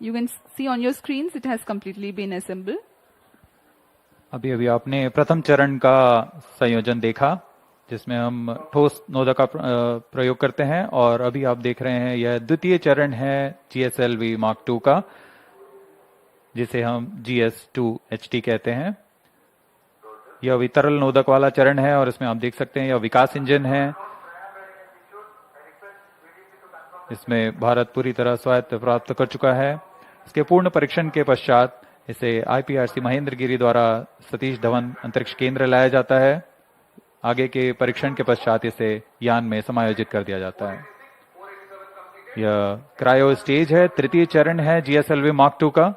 You can see on your screens it has completely been assembled. अभी अभी आपने प्रथम चरण का संयोजन देखा जिसमें हम ठोस नोदक का प्रयोग करते हैं, और अभी आप देख रहे हैं यह द्वितीय चरण है GSLV Mark II का, जिसे हम GS2HT कहते हैं। यह अभी तरल नोदक वाला चरण है और इसमें आप देख सकते हैं यह विकास इंजन है। इसमें भारत पूरी तरह स्वायत्त प्राप्त कर चुका है। इसके पूर्ण परीक्षण के पश्चात इसे IPRC महेंद्रगिरी द्वारा सतीश धवन अंतरिक्ष केंद्र लाया जाता है। आगे के परीक्षण के पश्चात इसे यान में समायोजित कर दिया जाता है। यह क्रायो स्टेज है, तृतीय चरण है GSLV Mark II का।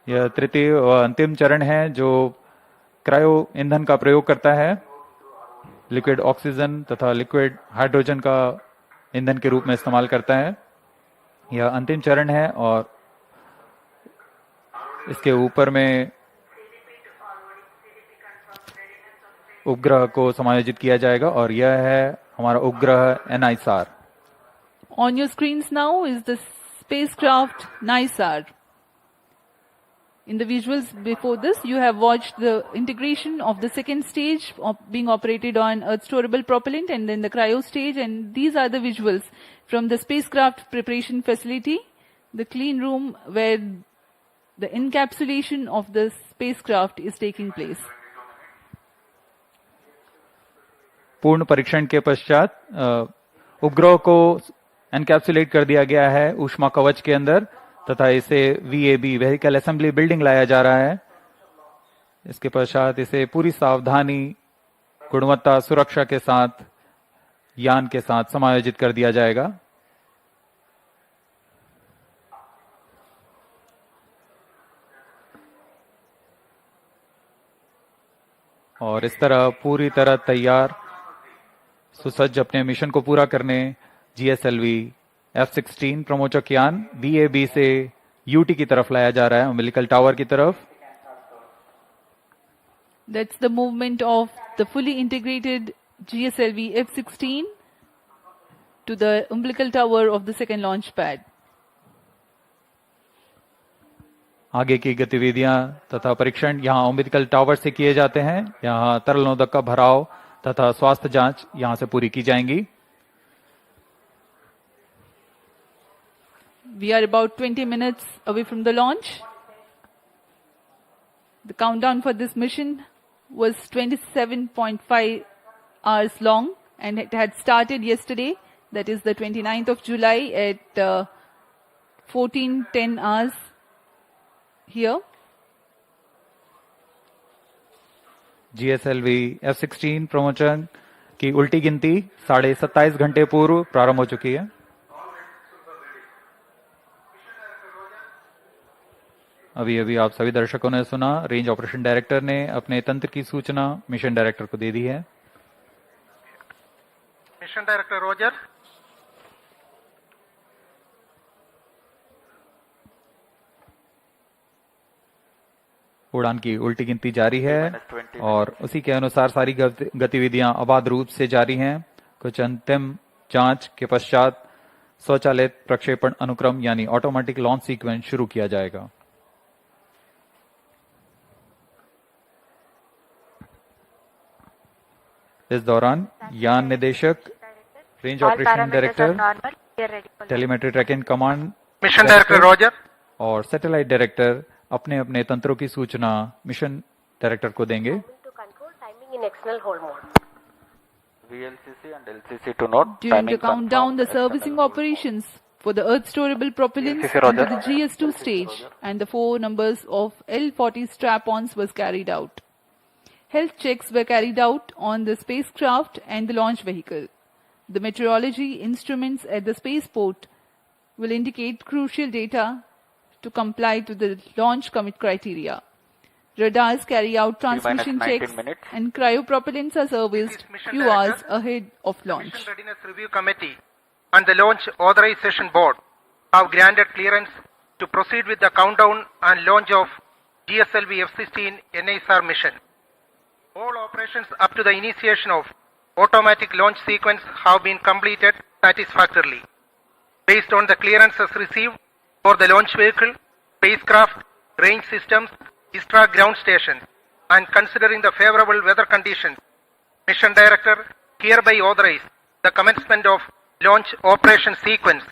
यह तृतीय और अंतिम चरण है जो क्रायो ईंधन का प्रयोग करता है, लिक्विड ऑक्सीजन तथा लिक्विड हाइड्रोजन का ईंधन के रूप में इस्तेमाल करता है। यह अंतिम चरण है और इसके ऊपर में उपग्रह को समायोजित किया जाएगा और यह है हमारा उपग्रह NISR। On your screens now is the spacecraft NISAR. In the visuals before this, you have watched the integration of the second stage of being operated on Earth storable propellant and then the cryo stage, and these are the visuals from the spacecraft preparation facility, the clean room where the encapsulation of the spacecraft is taking place. पूर्ण परीक्षण के पश्चात उपग्रह को encapsulate कर दिया गया है ऊष्मा कवच के अंदर तथा इसे VAB व्हीकल असेंबली बिल्डिंग लाया जा रहा है। इसके पश्चात इसे पूरी सावधानी, गुणवत्ता, सुरक्षा के साथ यान के साथ समायोजित कर दिया जाएगा। और इस तरह पूरी तरह तैयार सुसज्ज अपने मिशन को पूरा करने GSLV-F16 प्रमोचक यान VAB से UT की तरफ लाया जा रहा है, अम्बिलिकल टावर की तरफ। That's the movement of the fully integrated GSLV-F16 to the umbilical tower of the second launch pad. आगे की गतिविधियां तथा परीक्षण यहां अम्बिलिकल टावर से किए जाते हैं। यहां तरल नोदक का भराव तथा स्वास्थ्य जांच यहां से पूरी की जाएंगी। We are about 20 minutes away from the launch. The countdown for this mission was 27.5 hours long and it had started yesterday, that is the 29th of July at 14:10 hours here. GSLV-F16 प्रमोचन की उल्टी गिनती 27.5 घंटे पूर्व प्रारंभ हो चुकी है। अभी अभी आप सभी दर्शकों ने सुना, रेंज ऑपरेशन डायरेक्टर ने अपने तंत्र की सूचना मिशन डायरेक्टर को दे दी है। Mission director Roger. उड़ान की उल्टी गिनती जारी है और उसी के अनुसार सारी गतिविधियां अबाध रूप से जारी हैं। कुछ अंतिम जांच के पश्चात स्वचालित प्रक्षेपण अनुक्रम यानी ऑटोमेटिक लॉन्च सीक्वेंस शुरू किया जाएगा। इस दौरान यान निदेशक, range operation director, telemetry tracking command mission director Roger और सैटेलाइट डायरेक्टर अपने अपने तंत्रों की सूचना मिशन डायरेक्टर को देंगे। During the countdown, the servicing operations for the Earth storable propellants into the GS2 stage and the 4 numbers of L40 strap-ons was carried out. Health checks were carried out on the spacecraft and the launch vehicle. The meteorology instruments at the spaceport will indicate crucial data to comply to the launch commit criteria. Radars carry out transmission checks and cryopropellants are serviced few hours ahead of launch. Mission Readiness Review Committee and the Launch Authorization Board have granted clearance to proceed with the countdown and launch of GSLV-F16 NISR mission. All operations up to the initiation of automatic launch sequence have been completed satisfactorily. Based on the clearances received, for the launch vehicle, spacecraft, range systems, ISRO ground stations, and considering the favorable weather conditions, Mission Director hereby authorize the commencement of launch operation sequence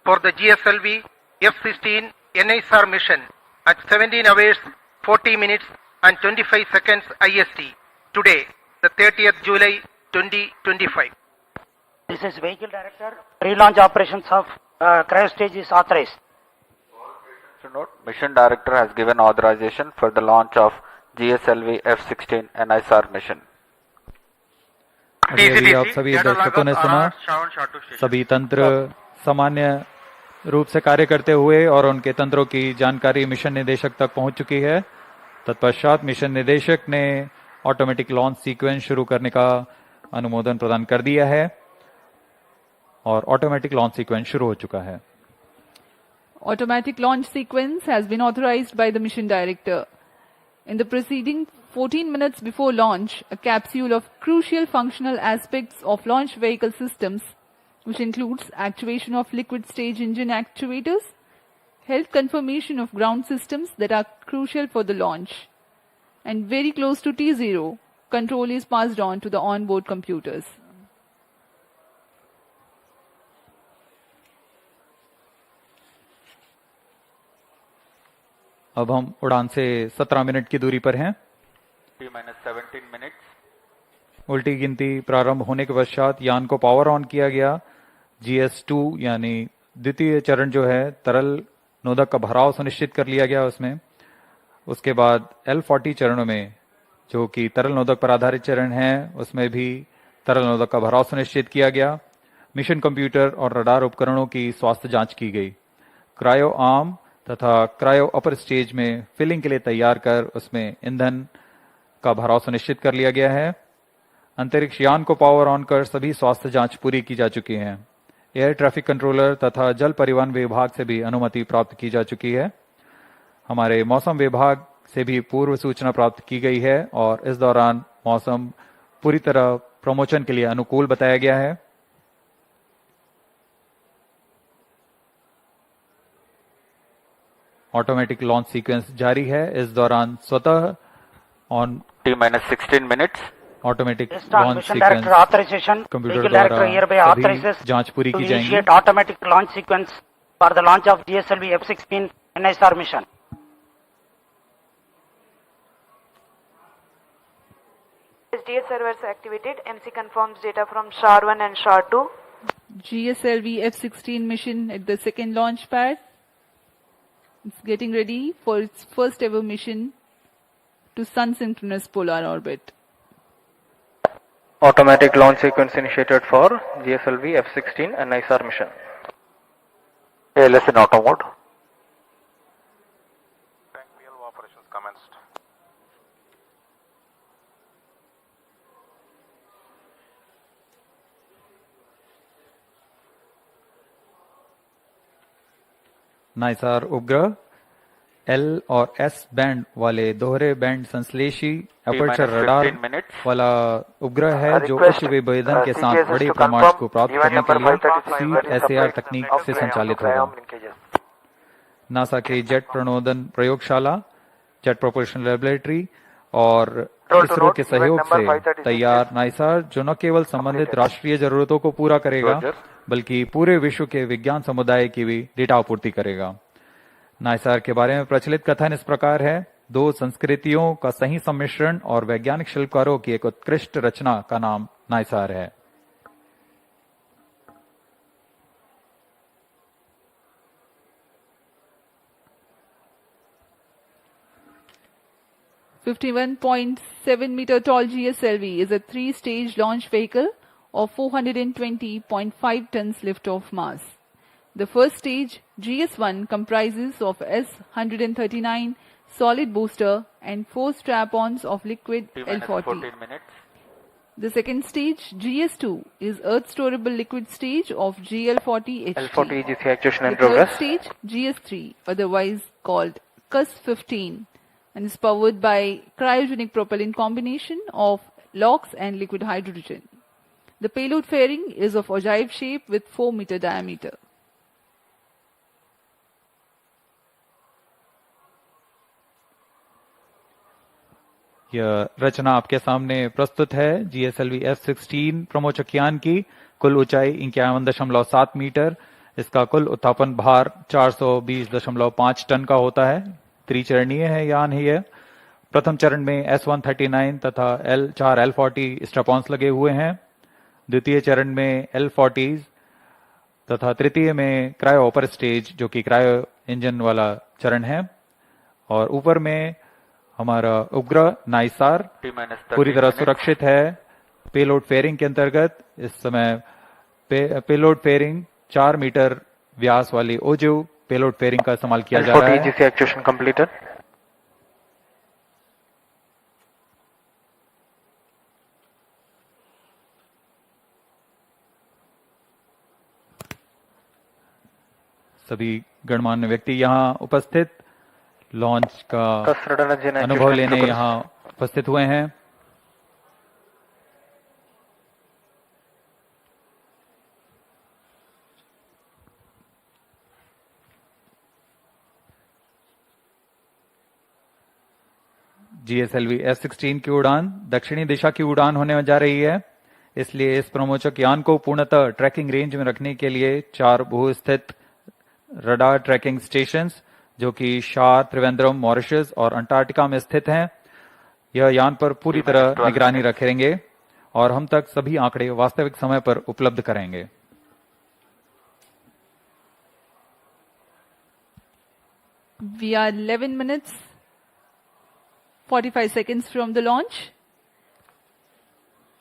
for the GSLV F16 NISR mission at 17 hours 40 minutes and 25 seconds IST today, the 30th July 2025. This is Vehicle Director. Pre-launch operations of cryo stage is authorized. To note, Mission Director has given authorization for the launch of GSLV F16 NISR mission. अभी आप सभी दर्शकों ने सुना, सभी तंत्र सामान्य रूप से कार्य करते हुए और उनके तंत्रों की जानकारी मिशन निदेशक तक पहुंच चुकी है। तत्पश्चात मिशन निदेशक ने ऑटोमेटिक लॉन्च सीक्वेंस शुरू करने का अनुमोदन प्रदान कर दिया है और ऑटोमेटिक लॉन्च सीक्वेंस शुरू हो चुका है। Automatic launch sequence has been authorized by the mission director. In the preceding 14 minutes before launch, a capsule of crucial functional aspects of launch vehicle systems, which includes actuation of liquid stage engine actuators, health confirmation of ground systems that are crucial for the launch, and very close to T0, control is passed on to the onboard computers. अब हम उड़ान से 17 minute की दूरी पर हैं। T-17 minutes. उल्टी गिनती प्रारंभ होने के पश्चात यान को पावर ऑन किया गया। GS2 यानी द्वितीय चरण जो है तरल नोदक का भराव सुनिश्चित कर लिया गया उसमें। उसके बाद L40 चरणों में जो कि तरल नोदक पर आधारित चरण है उसमें भी तरल नोदक का भराव सुनिश्चित किया गया। मिशन कंप्यूटर और रडार उपकरणों की स्वास्थ्य जांच की गई। क्रायो आर्म तथा क्रायो अपर स्टेज में फिलिंग के लिए तैयार कर उसमें ईंधन का भराव सुनिश्चित कर लिया गया है। अंतरिक्ष यान को पावर ऑन कर सभी स्वास्थ्य जांच पूरी की जा चुकी है। एयर ट्रैफिक कंट्रोलर तथा जल परिवहन विभाग से भी अनुमति प्राप्त की जा चुकी है। हमारे मौसम विभाग से भी पूर्व सूचना प्राप्त की गई है और इस दौरान मौसम पूरी तरह प्रमोशन के लिए अनुकूल बताया गया है। ऑटोमेटिक लॉन्च सीक्वेंस जारी है। इस दौरान स्वतः on T-16 minutes. Automatic Based on launch Mission Director sequence authorization, computer Vehicle द्वारा Director hereby सभी authorizes जांच पूरी to की जाएंगी। initiate automatic launch sequence for the launch of GSLV F16 NISR mission. SDS servers activated. MC confirms data from SHAR-1 and SHAR-2. GSLV F16 mission at the second launch pad. It's getting ready for its first ever mission to sun synchronous polar orbit. Automatic launch sequence initiated for GSLV F16 and NISR mission. ALS in auto mode. Operations commenced. नाइसार उपग्रह L और S band वाले दोहरे band संश्लेषी aperture radar वाला उपग्रह है जो उच्च विभेदन के साथ बड़े प्रमाण को प्राप्त करने के लिए CSAR तकनीक से संचालित होगा। नासा के जेट प्रणोदन प्रयोगशाला, जेट प्रोपल्शन लैबोरेटरी और इसरो के सहयोग से तैयार नाइसार जो न केवल संबंधित राष्ट्रीय जरूरतों को पूरा करेगा बल्कि पूरे विश्व के विज्ञान समुदाय की भी डेटा आपूर्ति करेगा। नाइसार के बारे में प्रचलित कथन इस प्रकार है, दो संस्कृतियों का सही सम्मिश्रण और वैज्ञानिक शिल्पकारों की एक उत्कृष्ट रचना का नाम नाइसार है। .7 meter tall GSLV is a three-stage launch vehicle of 420.5 tons lift-off mass. The first stage, GS1, comprises of S-139 solid booster and 4 strap-ons of liquid L40. The second stage, GS2, is Earth-storable liquid stage of GL40 HT. L40 EGC actuation in The third progress. stage, GS3, otherwise called CUS-15, and is powered by cryogenic propellant combination of LOX and liquid hydrogen. The payload fairing is of ogive shape with 4 meter diameter. यह रचना आपके सामने प्रस्तुत है। GSLV F16 प्रमोचक यान की कुल ऊंचाई 51.7 metre, इसका कुल उत्थापन भार 420.5 टन का होता है। त्रिचरणीय है यान है यह। प्रथम चरण में S139 तथा चार L40 स्ट्रैप-ऑन्स लगे हुए हैं। द्वितीय चरण में L40 तथा तृतीय में क्रायो अपर स्टेज जो कि क्रायो इंजन वाला चरण है। और ऊपर में हमारा उपग्रह नाइसार पूरी तरह सुरक्षित है। पेलोड फेयरिंग के अंतर्गत इस समय पेलोड फेयरिंग 4 मीटर व्यास वाली ओजिव पेलोड फेयरिंग का इस्तेमाल किया जा रहा है। GC actuation completed. सभी गणमान्य व्यक्ति यहाँ उपस्थित लॉन्च का अनुभव लेने यहाँ उपस्थित हुए हैं। GSLV F16 की उड़ान दक्षिणी दिशा की उड़ान होने जा रही है, इसलिए इस प्रमोचक यान को पूर्णतः ट्रैकिंग रेंज में रखने के लिए 4 भू-स्थित रडार ट्रैकिंग स्टेशंस जो कि शार, त्रिवेंद्रम, मॉरिशस और अंटार्कटिका में स्थित हैं, यह यान पर पूरी तरह निगरानी रखेंगे और हम तक सभी आंकड़े वास्तविक समय पर उपलब्ध करेंगे। We are 11 minutes 45 seconds from the launch.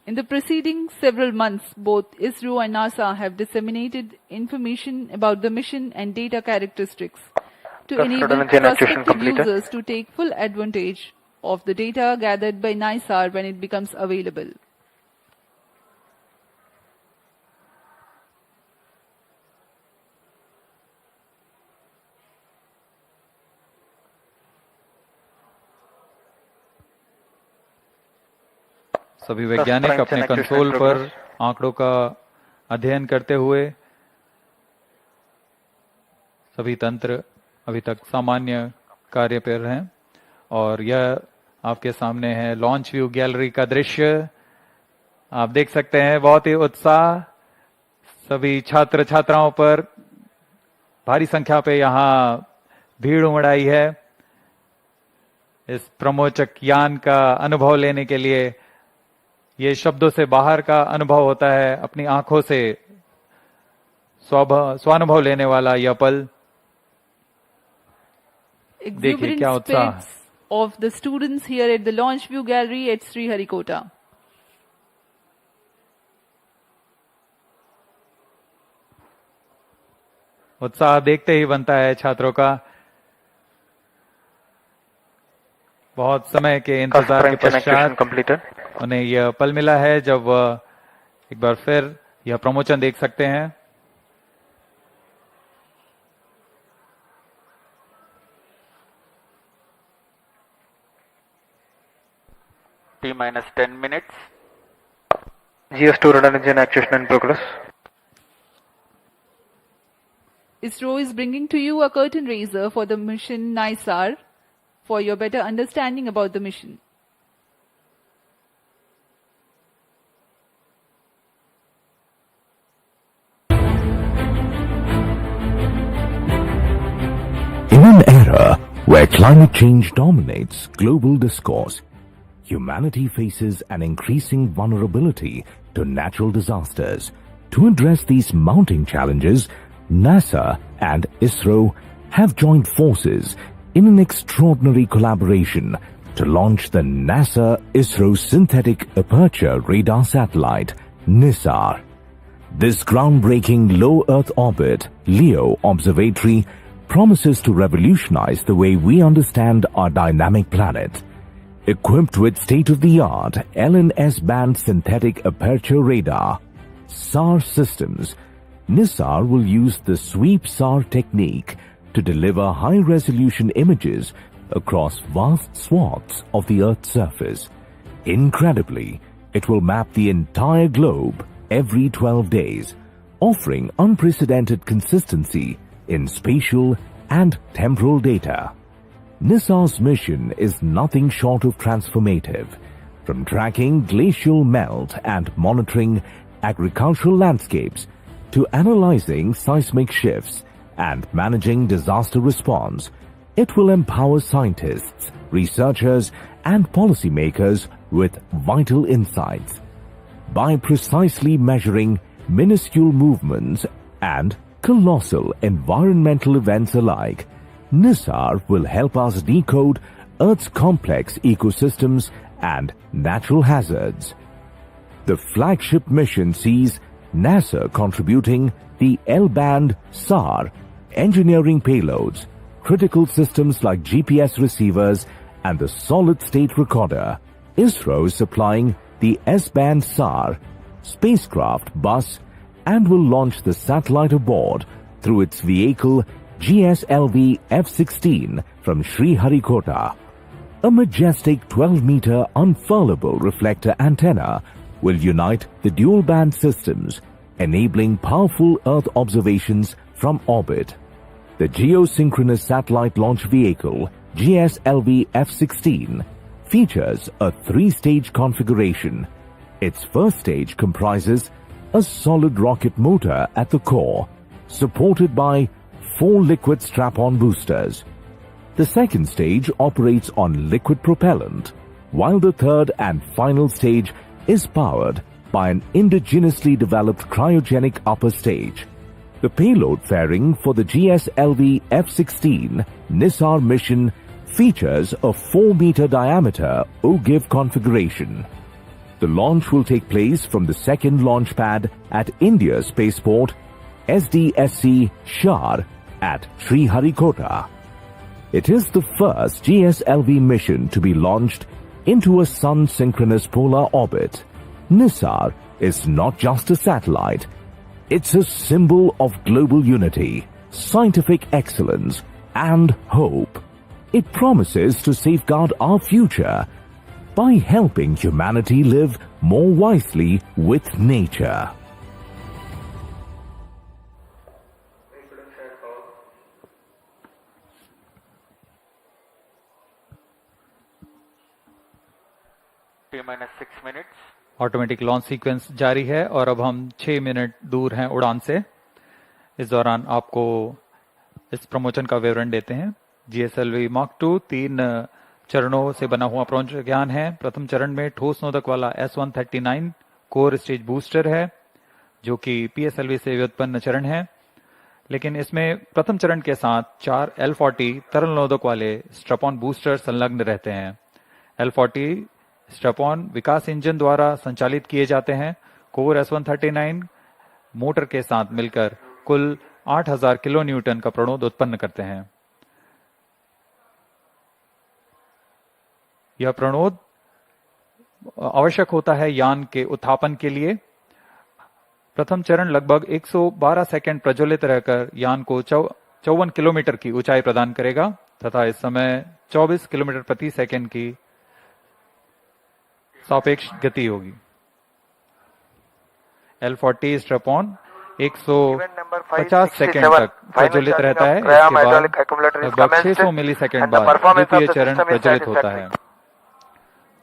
In the preceding several months, both ISRO and NASA have disseminated information about the mission and data characteristics to enable prospective users to take full advantage of the data gathered by NISAR when it becomes available. सभी वैज्ञानिक अपने console पर आंकड़ों का अध्ययन करते हुए सभी तंत्र अभी तक सामान्य कार्य पर हैं और यह आपके सामने है लॉन्च व्यू गैलरी का दृश्य। आप देख सकते हैं बहुत ही उत्साह सभी छात्र छात्राओं पर भारी संख्या पे यहाँ भीड़ उमड़ आई है इस प्रमोचक यान का अनुभव लेने के लिए। ये शब्दों से बाहर का अनुभव होता है, अपनी आंखों से स्वानुभव लेने वाला यह पल। देखिए क्या उत्साह of the students here at the launch view gallery at Sriharikota. उत्साह देखते ही बनता है छात्रों का। बहुत समय के इंतजार के पश्चात उन्हें यह पल मिला है जब वह एक बार फिर यह प्रमोशन देख सकते हैं। T-10 minutes. GS2 radar engine actuation in progress. ISRO is bringing to you a curtain raiser for the mission NISAR for your better understanding about the mission. In an era where climate change dominates global discourse, humanity faces an increasing vulnerability to natural disasters. To address these mounting challenges, NASA and ISRO have joined forces in an extraordinary collaboration to launch the NASA-ISRO Synthetic Aperture Radar Satellite, NISAR. This groundbreaking low Earth orbit LEO observatory promises to revolutionize the way we understand our dynamic planet. Equipped with state-of-the-art LNS-band synthetic aperture radar, SAR systems, NISAR will use the sweep SAR technique to deliver high-resolution images across vast swaths of the Earth's surface. Incredibly, it will map the entire globe every 12 days, offering unprecedented consistency in spatial and temporal data. NISAR's mission is nothing short of transformative. From tracking glacial melt and monitoring agricultural landscapes to analyzing seismic shifts and managing disaster response, it will empower scientists, researchers, and policymakers with vital insights. By precisely measuring minuscule movements and colossal environmental events alike, NISAR will help us decode Earth's complex ecosystems and natural hazards. The flagship mission sees NASA contributing the L-band SAR, engineering payloads, critical systems like GPS receivers, and the solid-state recorder. ISRO is supplying the S-band SAR, spacecraft bus, and will launch the satellite aboard through its vehicle GSLV-F16 from Sriharikota. A majestic 12-meter unfurlable reflector antenna will unite the dual-band systems, enabling powerful Earth observations from orbit. The geosynchronous satellite launch vehicle GSLV-F16 features a 3-stage configuration. Its first stage comprises a solid rocket motor at the core, supported by 4 liquid strap-on boosters. The second stage operates on liquid propellant, while the third and final stage is powered by an indigenously developed cryogenic upper stage. The payload fairing for the GSLV-F16 NISAR mission features a 4-meter diameter OGIV configuration. The launch will take place from the second launch pad at India's spaceport SDSC Shar at Sriharikota. It is the first GSLV mission to be launched into a sun-synchronous polar orbit. NISAR is not just a satellite, it's a symbol of global unity, scientific excellence, and hope. It promises to safeguard our future by helping humanity live more wisely with nature. T-6 minutes. Automatic launch sequence जारी है और अब हम 6 minute दूर हैं उड़ान से। इस दौरान आपको इस प्रमोशन का विवरण देते हैं। GSLV Mark 2 3 चरणों से बना हुआ प्रज्ञान है। प्रथम चरण में ठोस नोदक वाला S139 कोर स्टेज बूस्टर है, जो कि PSLV से व्युत्पन्न चरण है, लेकिन इसमें प्रथम चरण के साथ 4 L40 तरल नोदक वाले स्ट्रपॉन बूस्टर संलग्न रहते हैं। L40 स्ट्रपॉन विकास इंजन द्वारा संचालित किए जाते हैं। कोर S139 मोटर के साथ मिलकर कुल 8000 किलो न्यूटन का प्रणोद उत्पन्न करते हैं। यह प्रणोद आवश्यक होता है यान के उत्थापन के लिए। प्रथम चरण लगभग 112 सेकंड प्रज्वलित रहकर यान को 54 किलोमीटर की ऊंचाई प्रदान करेगा तथा इस समय 24 किलोमीटर प्रति सेकंड की सापेक्ष गति होगी। L40 स्ट्रपॉन 150 सेकंड तक प्रज्वलित रहता है। इसके बाद लगभग 600 मिलीसेकंड बाद द्वितीय चरण प्रज्वलित होता है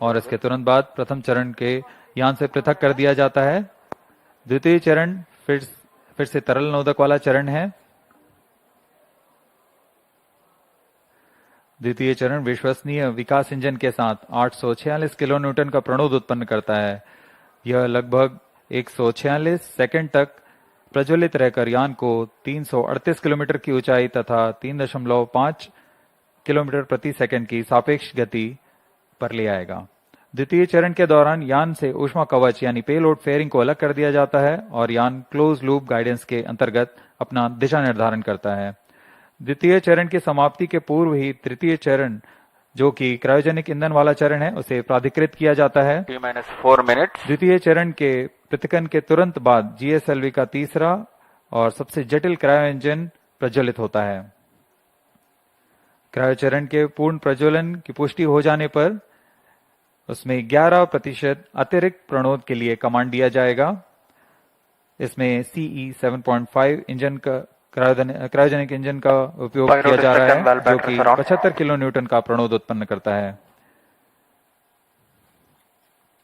और इसके तुरंत बाद प्रथम चरण के यान से पृथक कर दिया जाता है। द्वितीय चरण फिर से तरल नोदक वाला चरण है। द्वितीय चरण विश्वसनीय विकास इंजन के साथ 846 किलो न्यूटन का प्रणोद उत्पन्न करता है। यह लगभग 146 सेकंड तक प्रज्वलित रहकर यान को 338 किलोमीटर की ऊंचाई तथा 3.5 किलोमीटर प्रति सेकंड की सापेक्ष गति पर ले आएगा। द्वितीय चरण के दौरान यान से ऊष्मा कवच यानी पेलोड फेयरिंग को अलग कर दिया जाता है और यान क्लोज लूप गाइडेंस के अंतर्गत अपना दिशा निर्धारण करता है। द्वितीय चरण की समाप्ति के पूर्व ही तृतीय चरण, जो कि क्रायोजेनिक ईंधन वाला चरण है, उसे प्राधिकृत किया जाता है। T-4 minutes. द्वितीय चरण के पृथक्करण के तुरंत बाद GSLV का तीसरा और सबसे जटिल क्रायो इंजन प्रज्वलित होता है। क्रायो चरण के पूर्ण प्रज्वलन की पुष्टि हो जाने पर उसमें 11% अतिरिक्त प्रणोद के लिए कमांड दिया जाएगा। इसमें CE 7.5 इंजन का क्रायोजेनिक इंजन का उपयोग किया जा रहा है जो कि 75 किलो न्यूटन का प्रणोद उत्पन्न करता है।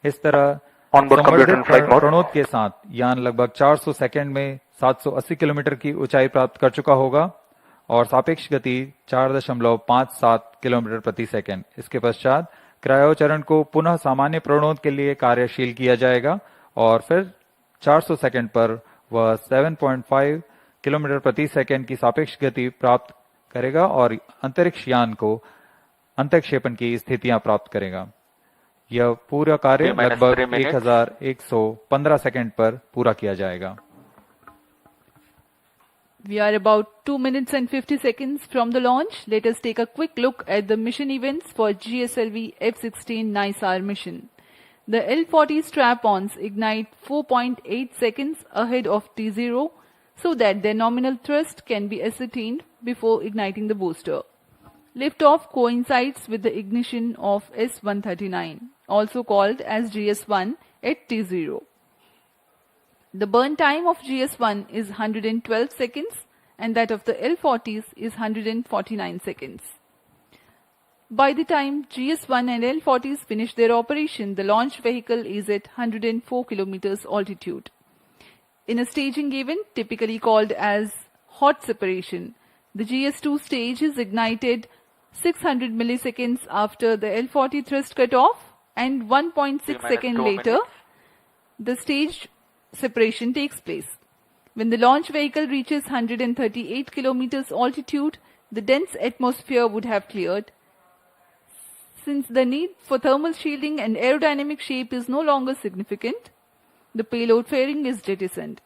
इस तरह संवर्धित प्रणोद के साथ यान लगभग 400 सेकंड में 780 किलोमीटर की ऊंचाई प्राप्त कर चुका होगा और सापेक्ष गति 4.57 किलोमीटर प्रति सेकंड। इसके पश्चात क्रायो चरण को पुनः सामान्य प्रणोद के लिए कार्यशील किया जाएगा और फिर 400 सेकंड पर वह 7.5 किलोमीटर प्रति सेकंड की सापेक्ष गति प्राप्त करेगा और अंतरिक्ष यान को अंतक्षेपण की स्थितियां प्राप्त करेगा। यह पूरा कार्य लगभग 1115 सेकंड पर पूरा किया जाएगा। We are about 2 minutes and 50 seconds from the launch. Let us take a quick look at the mission events for GSLV-F16 NISAR mission. The L40 strap-ons ignite 4.8 seconds ahead of T0 so that their nominal thrust can be ascertained before igniting the booster. Liftoff coincides with the ignition of S139, also called as GS1 at T0. The burn time of GS1 is 112 seconds and that of the L40s is 149 seconds. By the time GS1 and L40s finish their operation, the launch vehicle is at 104 kilometers altitude. In a staging event typically called as hot separation, the GS2 stage is ignited 600 milliseconds after the L40 thrust cutoff and 1.6 seconds later, the stage separation takes place. When the launch vehicle reaches 138 kilometers altitude, the dense atmosphere would have cleared. Since the need for thermal shielding and aerodynamic shape is no longer significant, the payload fairing is jettisoned.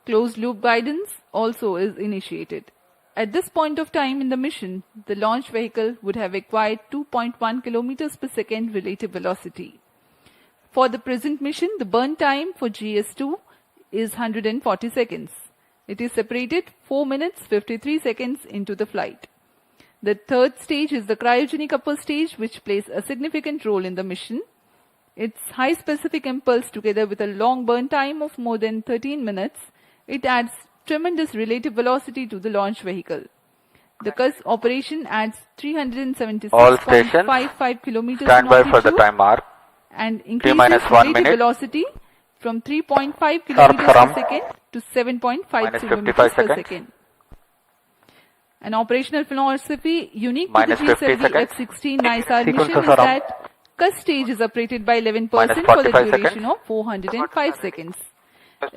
Closed loop guidance also is initiated. At this point of time in the mission, the launch vehicle would have acquired 2.1 kilometers per second relative velocity. For the present mission, the burn time for GS2 is 140 seconds. It is separated 4 minutes 53 seconds into the flight. The third stage is the cryogenic upper stage, which plays a significant role in the mission. Its high specific impulse together with a long burn time of more than 13 minutes, it adds tremendous relative velocity to the launch vehicle. The CUS operation adds 376.55 kilometers stand in by altitude for the time mark and increases -1 relative minute. velocity from 3.5 kilometers per second to 7.5 -55 kilometers per seconds. second. An operational philosophy unique to the -50 seconds. GSLV-F16 NISAR mission is Sequences are on. that CUS stage is operated by 11% for the -45 duration seconds. of 405 seconds.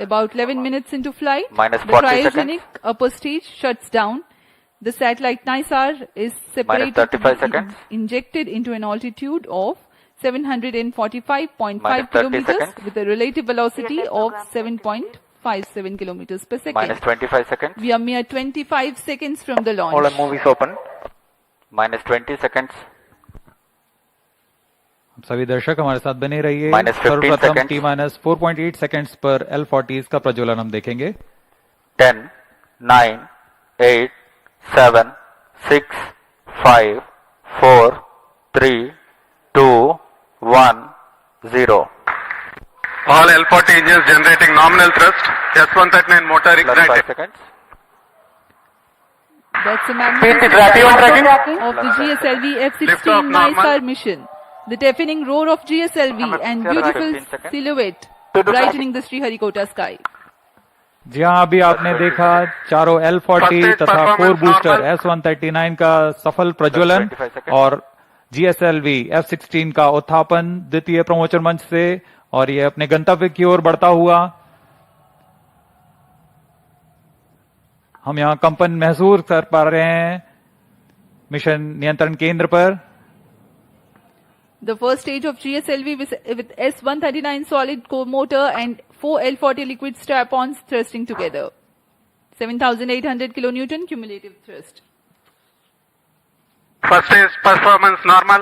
About 11 minutes into flight, -40 the cryogenic upper stage shuts down. The satellite NISAR is separated to -35 be seconds. injected into an altitude of 745.5 -30 kilometers seconds. with a relative velocity of 7.57 kilometers per second. -25 seconds. We are mere 25 seconds from the All launch. the movies open. -20 seconds. सभी दर्शक हमारे साथ बने रहिए। -15 सर्वप्रथम seconds. T-4.8 seconds पर L40s का प्रज्वलन हम देखेंगे। 10, 9, 8, 7, 6, 5, 4, 3, 2, 1, 0. All L40 engines generating nominal thrust. S139 motor +5 ignited. seconds. That's a magnificent tracking. of the GSLV-F16 Liftoff normal. NISAR mission. The deafening roar of GSLV and beautiful 15 seconds. silhouette brightening the Sriharikota sky. जी हाँ, अभी आपने देखा चारों L40 तथा core booster S139 का सफल प्रज्वलन 25 seconds. और GSLV-F16 का उत्थापन द्वितीय प्रमोचन मंच से और ये अपने गंतव्य की ओर बढ़ता हुआ। हम यहाँ कंपन महसूस कर पा रहे हैं मिशन नियंत्रण केंद्र पर। The first stage of GSLV with S139 solid core motor and 4 L40 liquid strap-ons thrusting together. 7,800 kilonewton cumulative thrust. First stage performance normal.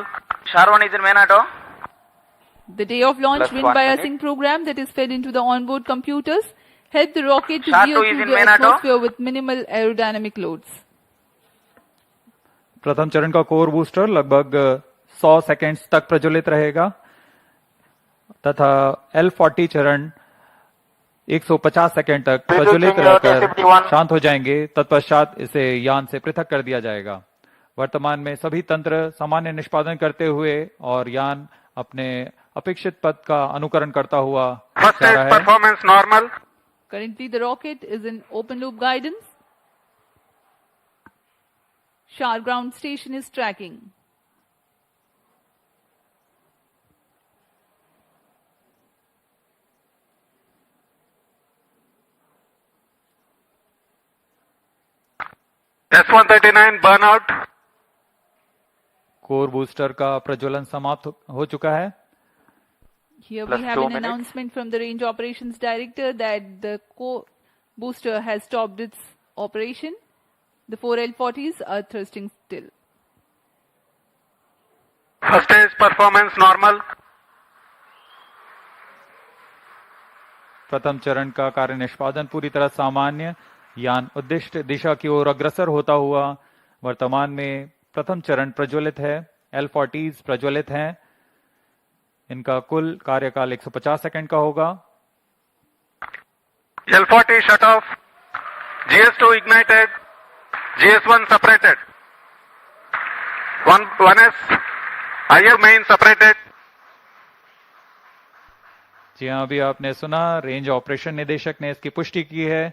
SHAR-1 is in main auto. The day of launch +1 wind biasing minute. program that is fed into the onboard computers helped the rocket to SHAR-2 veer is through in the main auto. atmosphere with minimal aerodynamic loads. प्रथम चरण का core booster लगभग 100 seconds तक प्रज्वलित रहेगा तथा L40 चरण 150 second तक प्रज्वलित रहकर शांत हो जाएंगे। तत्पश्चात इसे यान से पृथक कर दिया जाएगा। वर्तमान में सभी तंत्र सामान्य निष्पादन करते हुए और यान अपने अपेक्षित पथ का अनुकरण करता हुआ First जा stage रहा है। performance normal. Currently, the rocket is in open loop guidance. SHAR ground station is tracking. S139 burnout. Core booster का प्रज्वलन समाप्त हो चुका है। Here Plus we have 2 an minutes. announcement from the Range Operations Director that the core booster has stopped its operation. The 4 L40s are thrusting still. First stage performance normal. प्रथम चरण का कार्य निष्पादन पूरी तरह सामान्य। यान उद्दिष्ट दिशा की ओर अग्रसर होता हुआ वर्तमान में प्रथम चरण प्रज्वलित है। L40s प्रज्वलित हैं। इनका कुल कार्यकाल 150 सेकंड का होगा। L40 shut off. GS2 ignited. GS1 separated. 1S. IF main separated. जी हाँ, अभी आपने सुना, रेंज ऑपरेशन निदेशक ने इसकी पुष्टि की है।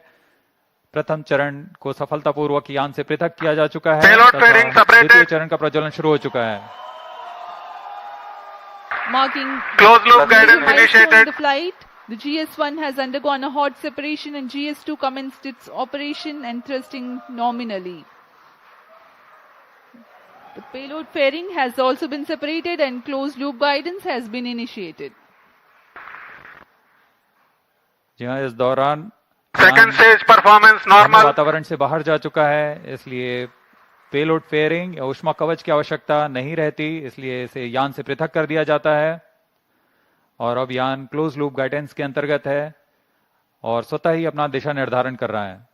प्रथम चरण को सफलतापूर्वक यान से पृथक किया जा चुका है Payload तथा fairing separated. द्वितीय चरण का प्रज्वलन शुरू हो चुका है। Marking Closed loop the guidance milestone initiated. in the flight, the GS1 has undergone a hot separation and GS2 commenced its operation and thrusting nominally. The payload fairing has also been separated and closed loop guidance has been initiated. जी हाँ, इस दौरान Second stage performance यान normal. वातावरण से बाहर जा चुका है, इसलिए पेलोड फेयरिंग या ऊष्मा कवच की आवश्यकता नहीं रहती, इसलिए इसे यान से पृथक कर दिया जाता है। और अब यान क्लोज लूप गाइडेंस के अंतर्गत है और स्वतः ही अपना दिशा निर्धारण कर रहा है।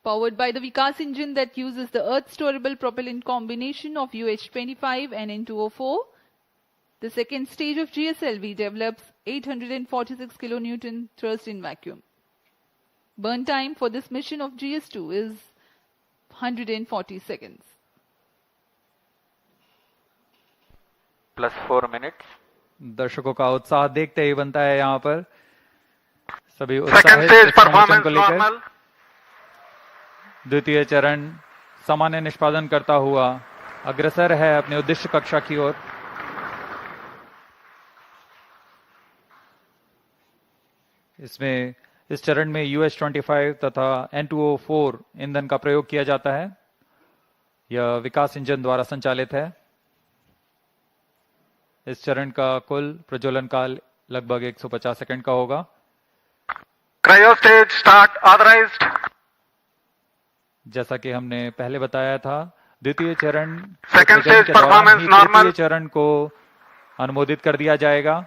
Powered by the Vikas engine that uses the Earth storable propellant combination of UH-25 and N2O4, the second stage of GSLV develops 846 kilonewton thrust in vacuum. Burn time for this mission of GS2 is 140 seconds. Plus 4 minutes. दर्शकों का उत्साह देखते ही बनता है यहाँ पर। सभी Second उत्साहित stage इस प्रमोशन performance को लेकर। normal. द्वितीय चरण सामान्य निष्पादन करता हुआ अग्रसर है अपने उद्देश्य कक्षा की ओर। इसमें इस चरण में UH-25 तथा N2O4 ईंधन का प्रयोग किया जाता है। यह विकास इंजन द्वारा संचालित है। इस चरण का कुल प्रज्वलन काल लगभग 150 सेकंड का होगा। Cryo stage start authorized. जैसा कि हमने पहले बताया था, द्वितीय चरण Second प्रज्वलन stage के दौरान performance ही normal. तृतीय चरण को अनुमोदित कर दिया जाएगा।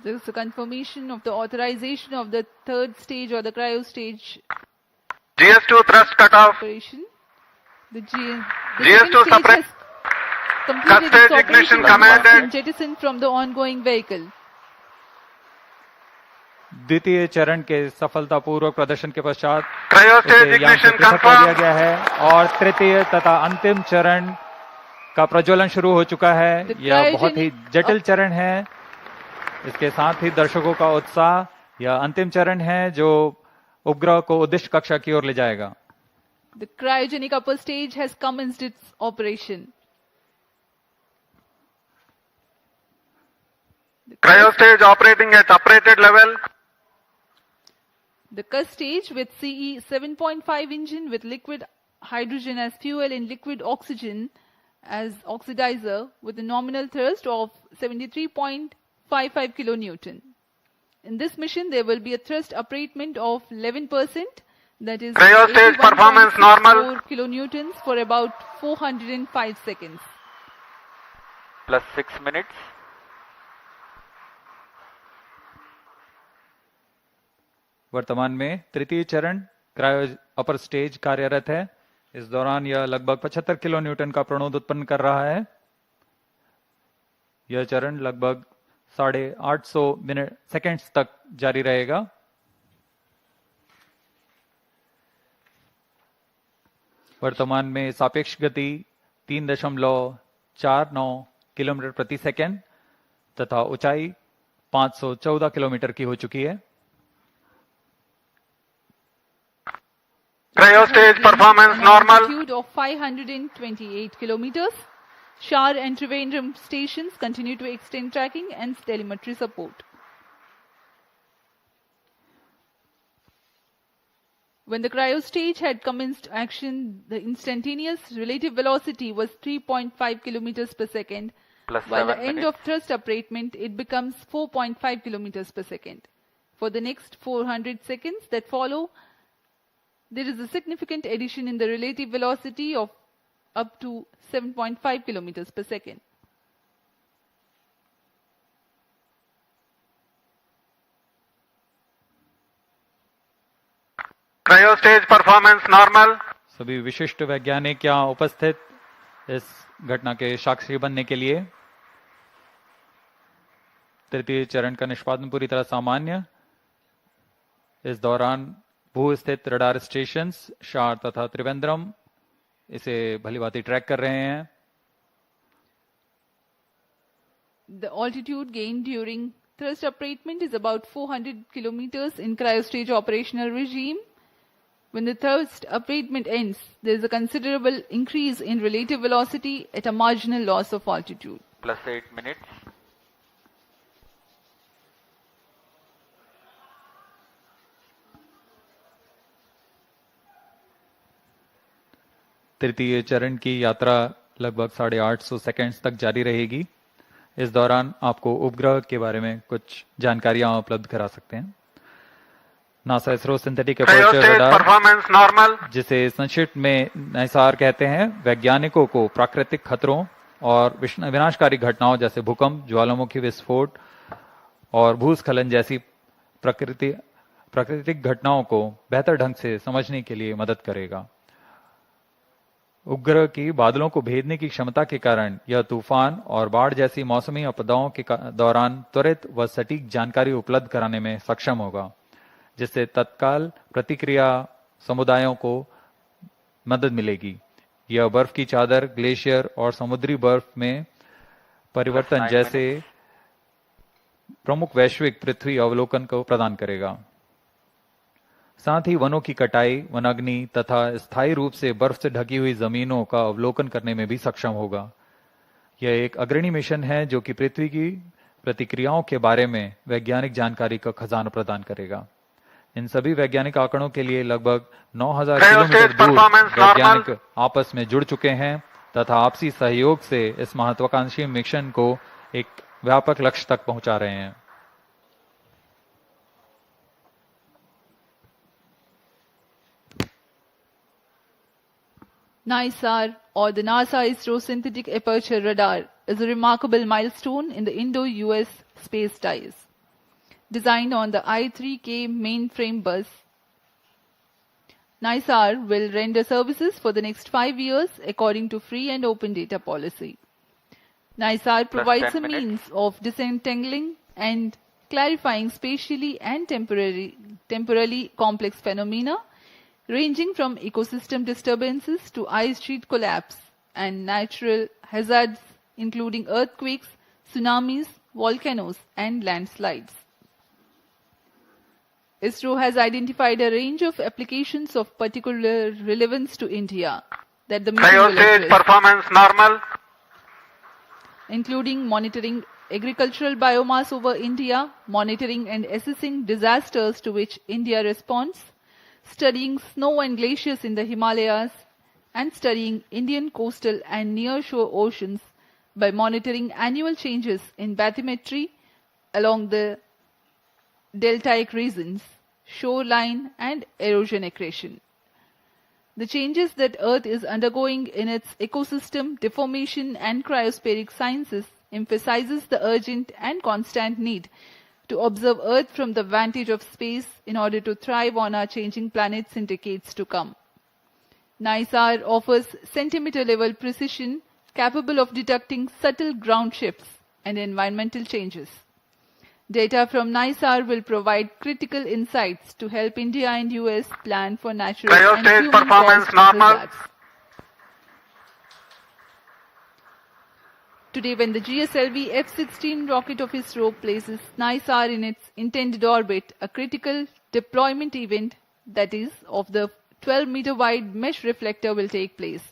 There is a confirmation of the authorization of the third stage or the cryo stage GS2 thrust cutoff. operation. The GS2 second stage separate. has completed Stage its ignition operation and commanded. has been jettisoned from the ongoing vehicle. द्वितीय चरण के सफलतापूर्वक प्रदर्शन के पश्चात Cryo इसे stage यान से ignition पृथक कर दिया confirmed. गया है और तृतीय तथा अंतिम चरण का प्रज्वलन शुरू हो चुका है। The यह बहुत ही cryogenic जटिल चरण है। इसके साथ ही दर्शकों का उत्साह। यह अंतिम चरण है जो उपग्रह को उद्देश्य कक्षा की ओर ले जाएगा। The cryogenic upper stage has commenced its operation. Cryo stage operating at operated level. The Cus stage with CE 7.5 engine with liquid hydrogen as fuel and liquid oxygen as oxidizer with a nominal thrust of 73.55 kilonewton. In this mission, there will be a thrust abatement of 11%, that is Cryo stage performance normal. 4 kilonewtons for about 405 seconds. Plus 6 minutes. वर्तमान में तृतीय चरण cryo upper stage कार्यरत है। इस दौरान यह लगभग 75 किलो न्यूटन का प्रणोद उत्पन्न कर रहा है। यह चरण लगभग 850 सेकेंड्स तक जारी रहेगा। वर्तमान में सापेक्ष गति 3.49 किलोमीटर प्रति सेकेंड तथा ऊंचाई 514 किलोमीटर की हो चुकी है। Cryo stage performance normal. Altitude of 528 kilometers. Shar and Trivandrum stations continue to extend tracking and telemetry support. When the cryo stage had commenced action, the instantaneous relative velocity was 3.5 kilometers per second. Plus While the 7 end minutes. of thrust upratement, it becomes 4.5 kilometers per second. For the next 400 seconds that follow, there is a significant addition in the relative velocity of up to 7.5 kilometers per second. Cryo stage performance normal. सभी विशिष्ट वैज्ञानिक यहाँ उपस्थित इस घटना के साक्षी बनने के लिए। तृतीय चरण का निष्पादन पूरी तरह सामान्य। इस दौरान भू स्थित रडार स्टेशंस शार तथा त्रिवेंद्रम इसे भलीभांति ट्रैक कर रहे हैं। The altitude gained during thrust upratement is about 400 kilometers in cryostage operational regime. When the thrust upratement ends, there is a considerable increase in relative velocity at a marginal loss of altitude. Plus 8 minutes. तृतीय चरण की यात्रा लगभग 850 seconds तक जारी रहेगी। इस दौरान आपको उपग्रह के बारे में कुछ जानकारियां उपलब्ध करा सकते हैं। NASA ISRO synthetic aperture radar, Performance normal. जिसे संक्षिप्त में नाइसार कहते हैं, वैज्ञानिकों को प्राकृतिक खतरों और विनाशकारी घटनाओं जैसे भूकंप, ज्वालामुखी विस्फोट और भूस्खलन जैसी प्राकृतिक घटनाओं को बेहतर ढंग से समझने के लिए मदद करेगा। उपग्रह की बादलों को भेदने की क्षमता के कारण यह तूफान और बाढ़ जैसी मौसमी आपदाओं के दौरान त्वरित व सटीक जानकारी उपलब्ध कराने में सक्षम होगा, जिससे तत्काल प्रतिक्रिया समुदायों को मदद मिलेगी। यह बर्फ की चादर, ग्लेशियर और समुद्री बर्फ में परिवर्तन जैसे प्रमुख वैश्विक पृथ्वी अवलोकन को प्रदान करेगा। साथ ही वनों की कटाई, वनाग्नि तथा स्थायी रूप से बर्फ से ढकी हुई जमीनों का अवलोकन करने में भी सक्षम होगा। यह एक अग्रणी मिशन है जो कि पृथ्वी की प्रतिक्रियाओं के बारे में वैज्ञानिक जानकारी का खजाना प्रदान करेगा। इन सभी वैज्ञानिक आंकड़ों के लिए लगभग 9000 किलोमीटर दूर वैज्ञानिक आपस में जुड़ चुके हैं तथा आपसी सहयोग से इस महत्वाकांक्षी मिशन को एक व्यापक लक्ष्य तक पहुंचा रहे हैं। NISAR, or the NASA-ISRO Synthetic Aperture Radar, is a remarkable milestone in the Indo-US space ties. Designed on the I-3K mainframe bus, NISAR will render services for the next 5 years according to free and open data policy. NISAR provides a means of disentangling and clarifying spatially and temporally complex phenomena ranging from ecosystem disturbances to ice sheet collapse and natural hazards including earthquakes, tsunamis, volcanoes and landslides. ISRO has identified a range of applications of particular relevance to India that the mission will address, Performance normal. including monitoring agricultural biomass over India, monitoring and assessing disasters to which India responds, studying snow and glaciers in the Himalayas, and studying Indian coastal and near-shore oceans by monitoring annual changes in bathymetry along the deltaic regions, shoreline and erosion accretion. The changes that Earth is undergoing in its ecosystem, deformation and cryospheric sciences emphasizes the urgent and constant need to observe Earth from the vantage of space in order to thrive on our changing planets in decades to come. NISAR offers centimeter-level precision capable of detecting subtle ground shifts and environmental changes. Data from NISAR will provide critical insights to help India and US plan for natural Cryo and stage performance human-caused normal. hazards. Today, when the GSLV-F16 rocket of ISRO places NISAR in its intended orbit, a critical deployment event, that is, of the 12-meter wide mesh reflector will take place.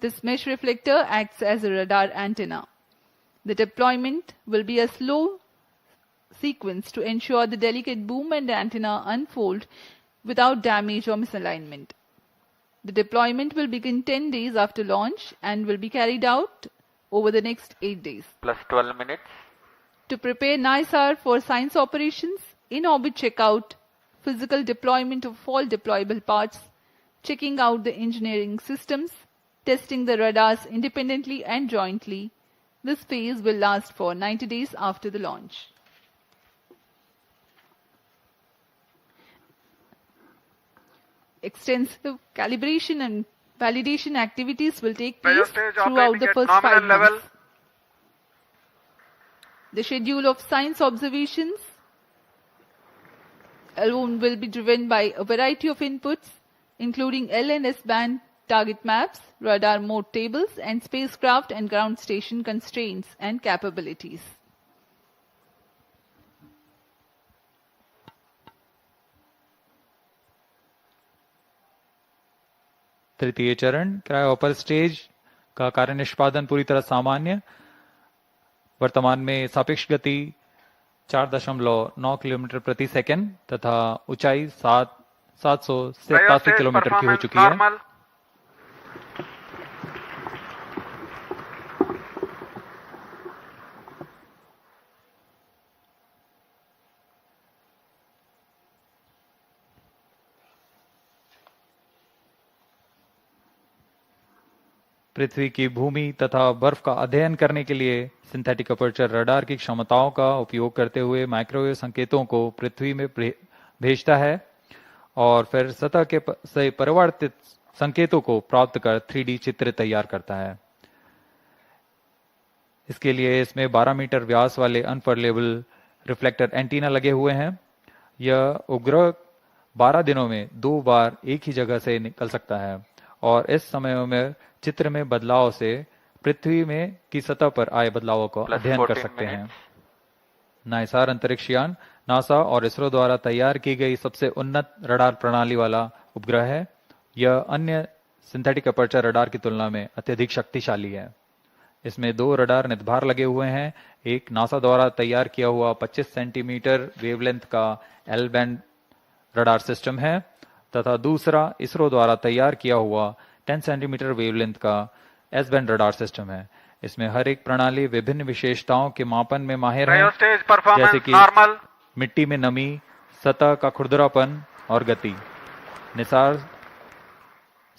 This mesh reflector acts as a radar antenna. The deployment will be a slow sequence to ensure the delicate boom and antenna unfold without damage or misalignment. The deployment will begin 10 days after launch and will be carried out over the next 8 days. Plus 12 minutes. To prepare NISAR for science operations, in-orbit checkout, physical deployment of all deployable parts, checking out the engineering systems, testing the radars independently and jointly. This phase will last for 90 days after the launch. Extensive calibration and validation activities will take place throughout the first 5 months. The schedule of science observations alone will be driven by a variety of inputs, including L and S band target maps, radar mode tables, and spacecraft and ground station constraints and capabilities. तृतीय चरण cryo upper stage का कार्य निष्पादन पूरी तरह सामान्य। वर्तमान में सापेक्ष गति 4.9 किलोमीटर प्रति सेकंड तथा ऊंचाई 787 किलोमीटर की हो चुकी है। पृथ्वी की भूमि तथा बर्फ का अध्ययन करने के लिए सिंथेटिक अपर्चर रडार की क्षमताओं का उपयोग करते हुए माइक्रोवेव संकेतों को पृथ्वी में भेजता है और फिर सतह के से परिवर्तित संकेतों को प्राप्त कर 3D चित्र तैयार करता है। इसके लिए इसमें 12 मीटर व्यास वाले अनफर्लेबल रिफ्लेक्टर एंटीना लगे हुए हैं। यह उपग्रह 12 दिनों में 2 बार एक ही जगह से निकल सकता है और इस समय में चित्र में बदलाव से पृथ्वी में की सतह पर आए बदलावों का अध्ययन कर सकते हैं। नाइसार अंतरिक्ष यान नासा और इसरो द्वारा तैयार की गई सबसे उन्नत रडार प्रणाली वाला उपग्रह है। यह अन्य सिंथेटिक अपर्चर रडार की तुलना में अत्यधिक शक्तिशाली है। इसमें 2 रडार नितभार लगे हुए हैं। एक नासा द्वारा तैयार किया हुआ 25 सेंटीमीटर वेवलेंथ का एल बैंड रडार सिस्टम है तथा दूसरा इसरो द्वारा तैयार किया हुआ 10 सेंटीमीटर वेवलेंथ का एस बैंड रडार सिस्टम है। इसमें हर एक प्रणाली विभिन्न विशेषताओं के मापन में माहिर है, जैसे कि मिट्टी में नमी, सतह का खुरदरापन और गति। निसार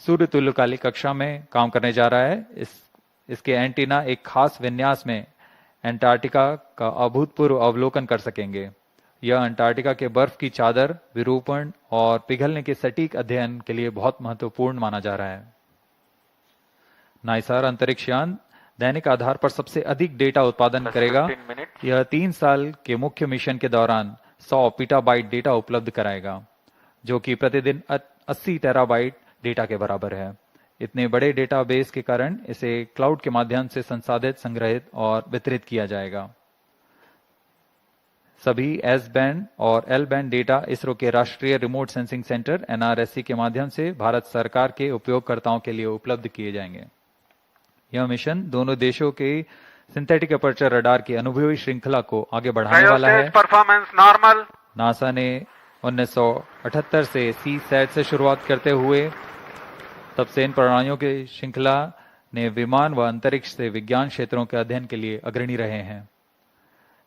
सूर्य तुल्यकालिक कक्षा में काम करने जा रहा है। इसके एंटीना एक खास विन्यास में अंटार्कटिका का अभूतपूर्व अवलोकन कर सकेंगे। यह अंटार्कटिका के बर्फ की चादर, विरूपण और पिघलने के सटीक अध्ययन के लिए बहुत महत्वपूर्ण माना जा रहा है। नाइसार अंतरिक्ष यान दैनिक आधार पर सबसे अधिक डेटा उत्पादन करेगा। यह 3 साल के मुख्य मिशन के दौरान 100 पीटाबाइट डेटा उपलब्ध कराएगा, जो कि प्रतिदिन 80 टेराबाइट डेटा के बराबर है। इतने बड़े डेटाबेस के कारण इसे क्लाउड के माध्यम से संसाधित, संग्रहित और वितरित किया जाएगा। सभी एस बैंड और एल बैंड डेटा इसरो के राष्ट्रीय रिमोट सेंसिंग सेंटर NRSC के माध्यम से भारत सरकार के उपयोगकर्ताओं के लिए उपलब्ध किए जाएंगे। यह मिशन दोनों देशों के सिंथेटिक अपर्चर रडार की अनुभवी श्रृंखला को आगे बढ़ाने वाला है। नासा ने 1978 से CSAT से शुरुआत करते हुए तब से इन प्रणालियों की श्रृंखला ने विमान व अंतरिक्ष से विज्ञान क्षेत्रों के अध्ययन के लिए अग्रणी रहे हैं।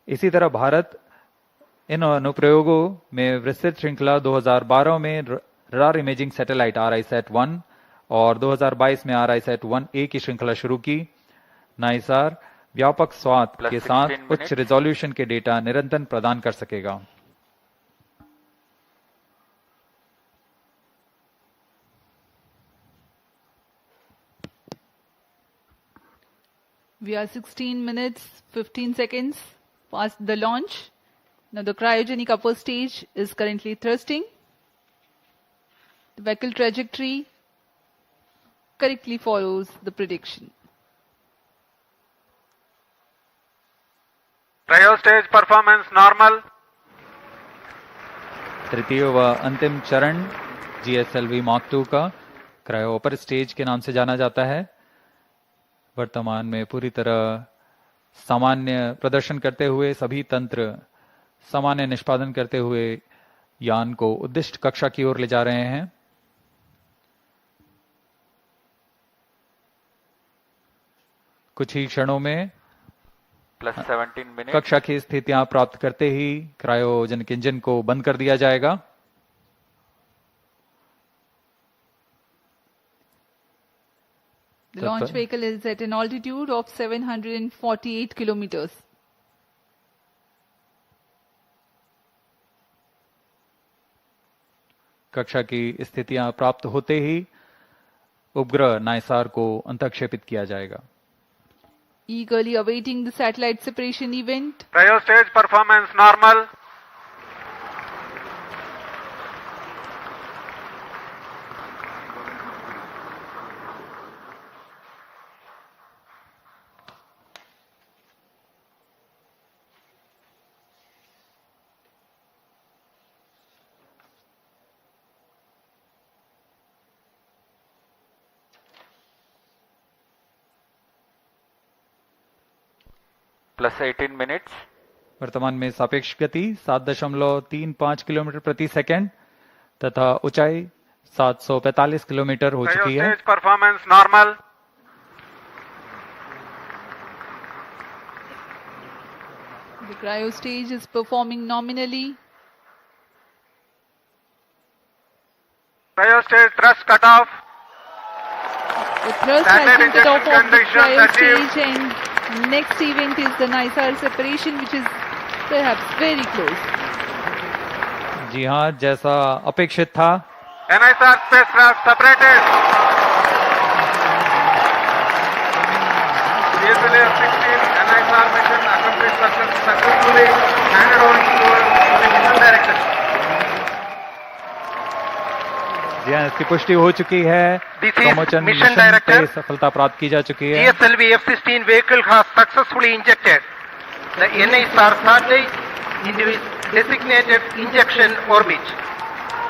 इसी तरह भारत इन अनुप्रयोगों में विस्तृत श्रृंखला 2012 में रडार इमेजिंग सैटेलाइट RISAT-1 और 2022 में RISAT-1A की श्रृंखला शुरू की। नाइसार व्यापक स्वात के साथ उच्च रिजोल्यूशन के डेटा निरंतर प्रदान कर सकेगा। We are 16 minutes, 15 seconds past the launch. Now the cryogenic upper stage is currently thrusting. The vehicle trajectory correctly follows the prediction. Cryo stage performance normal. तृतीय व अंतिम चरण GSLV Mark II का क्रायो अपर स्टेज के नाम से जाना जाता है। वर्तमान में पूरी तरह सामान्य प्रदर्शन करते हुए, सभी तंत्र सामान्य निष्पादन करते हुए यान को उद्दिष्ट कक्षा की ओर ले जा रहे हैं। कुछ ही क्षणों में +17 minutes. कक्षा की स्थितियां प्राप्त करते ही क्रायोजेनिक इंजन को बंद कर दिया जाएगा। The launch vehicle is at an altitude of 748 kilometers. कक्षा की स्थितियां प्राप्त होते ही उपग्रह नाइसार को अंतःक्षेपित किया जाएगा। Eagerly awaiting the satellite separation event. Cryo stage performance normal. +18 minutes. वर्तमान में सापेक्ष गति 7.35 किलोमीटर प्रति सेकंड तथा ऊंचाई 745 किलोमीटर हो Cryo चुकी है। stage performance normal. The cryo stage is performing nominally. Cryo stage thrust cutoff. The thrust Standard has been cut off injection of the conditions cryo achieved. stage, and next event is the NISAR separation, which is perhaps very close. जी हाँ, जैसा अपेक्षित था, NISR spacecraft separated. GSLV-F16 NISR mission accomplished successfully handed over to the mission director. जी हाँ, इसकी पुष्टि हो चुकी है। This is promotion mission mission director. पे सफलता प्राप्त की जा चुकी है। GSLV-F16 vehicle has successfully injected the NISR satellite into its designated injection orbit.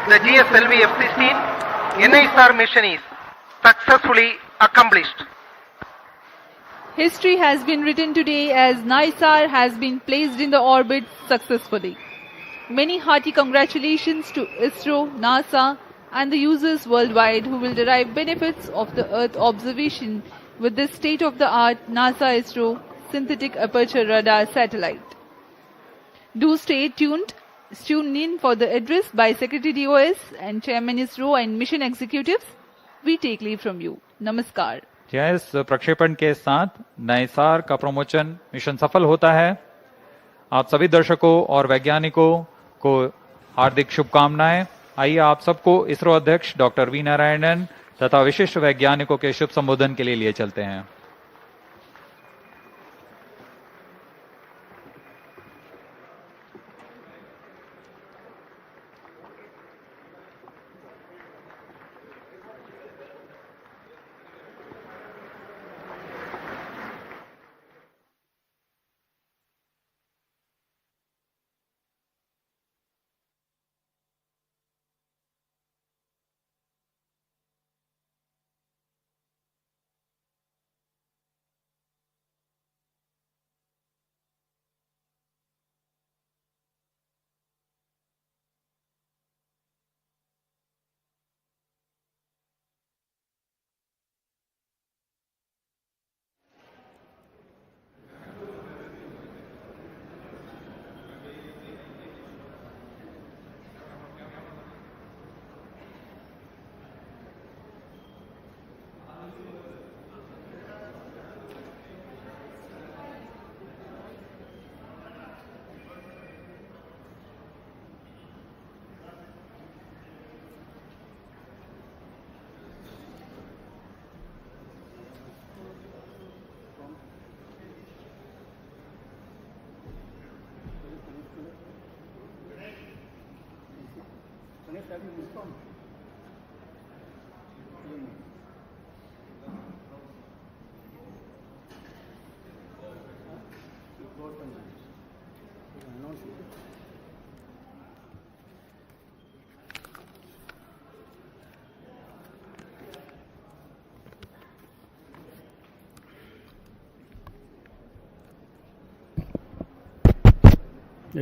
The GSLV-F16 NISR mission is successfully accomplished. History has been written today as NISAR has been placed in the orbit successfully. Many hearty congratulations to ISRO, NASA, and the users worldwide who will derive benefits of the Earth observation with this state-of-the-art NASA-ISRO Synthetic Aperture Radar satellite. Do stay tuned. Tune in for the address by Secretary DOS and Chairman ISRO and mission executives. We take leave from you. Namaskar. जी हाँ, इस प्रक्षेपण के साथ नाइसार का promotion mission सफल होता है। आप सभी दर्शकों और वैज्ञानिकों को हार्दिक शुभकामनाएं। आइए आप सबको इसरो अध्यक्ष डॉक्टर वी नारायणन तथा विशिष्ट वैज्ञानिकों के शुभ संबोधन के लिए चलते हैं।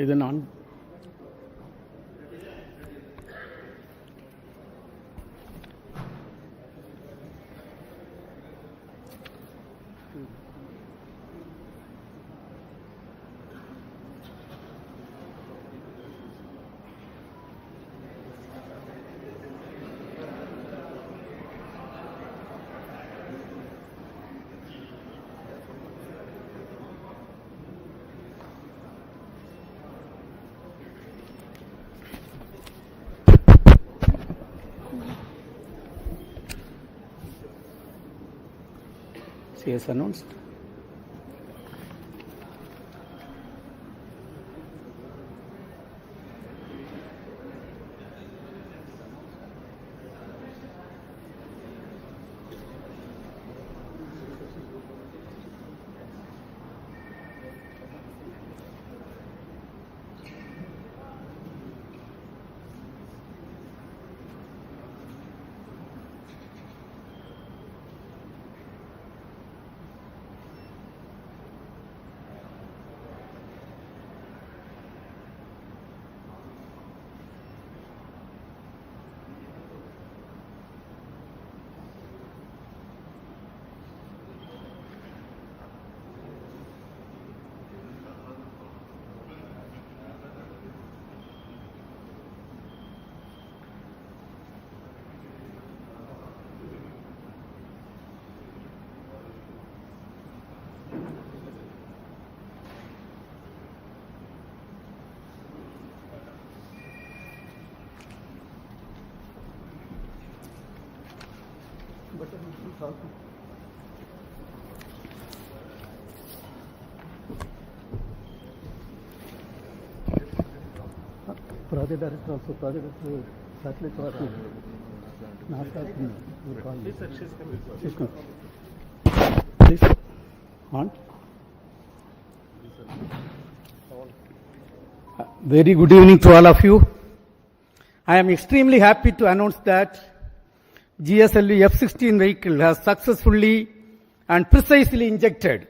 Then on. CS announced. Project director also, project director, satellite director, NASA, she's coming. Please, on. Very good evening to all of you. I am extremely happy to announce that GSLV-F16 vehicle has successfully and precisely injected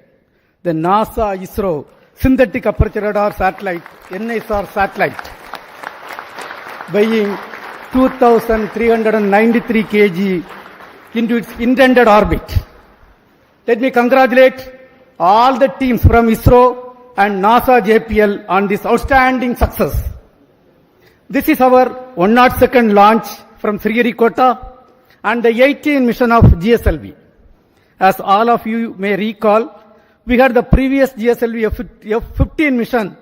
the NASA-ISRO Synthetic Aperture Radar satellite, NISAR satellite, weighing 2,393 kg into its intended orbit. Let me congratulate all the teams from ISRO and NASA JPL on this outstanding success. This is our 102nd launch from Sriharikota and the 18th mission of GSLV. As all of you may recall, we had the previous GSLV F15 mission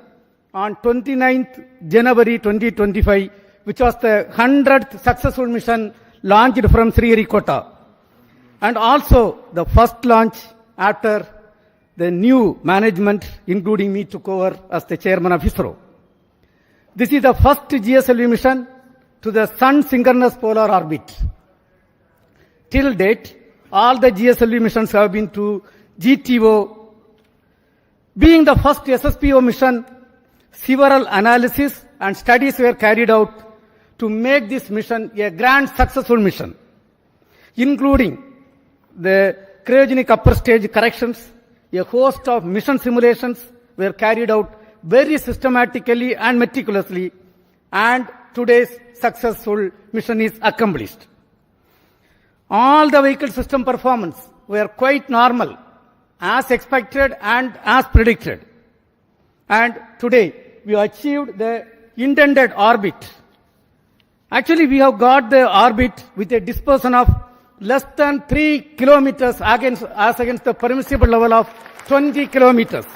on 29th January 2025, which was the 100th successful mission launched from Sriharikota, and also the first launch after the new management, including me, took over as the chairman of ISRO. This is the first GSLV mission to the Sun synchronous polar orbit. Till date, all the GSLV missions have been to GTO. Being the first SSPO mission, several analysis and studies were carried out to make this mission a grand successful mission, including the cryogenic upper stage corrections. A host of mission simulations were carried out very systematically and meticulously, and today's successful mission is accomplished. All the vehicle system performance were quite normal, as expected and as predicted. And today we achieved the intended orbit. Actually, we have got the orbit with a dispersion of less than 3 kilometers as against the permissible level of 20 kilometers.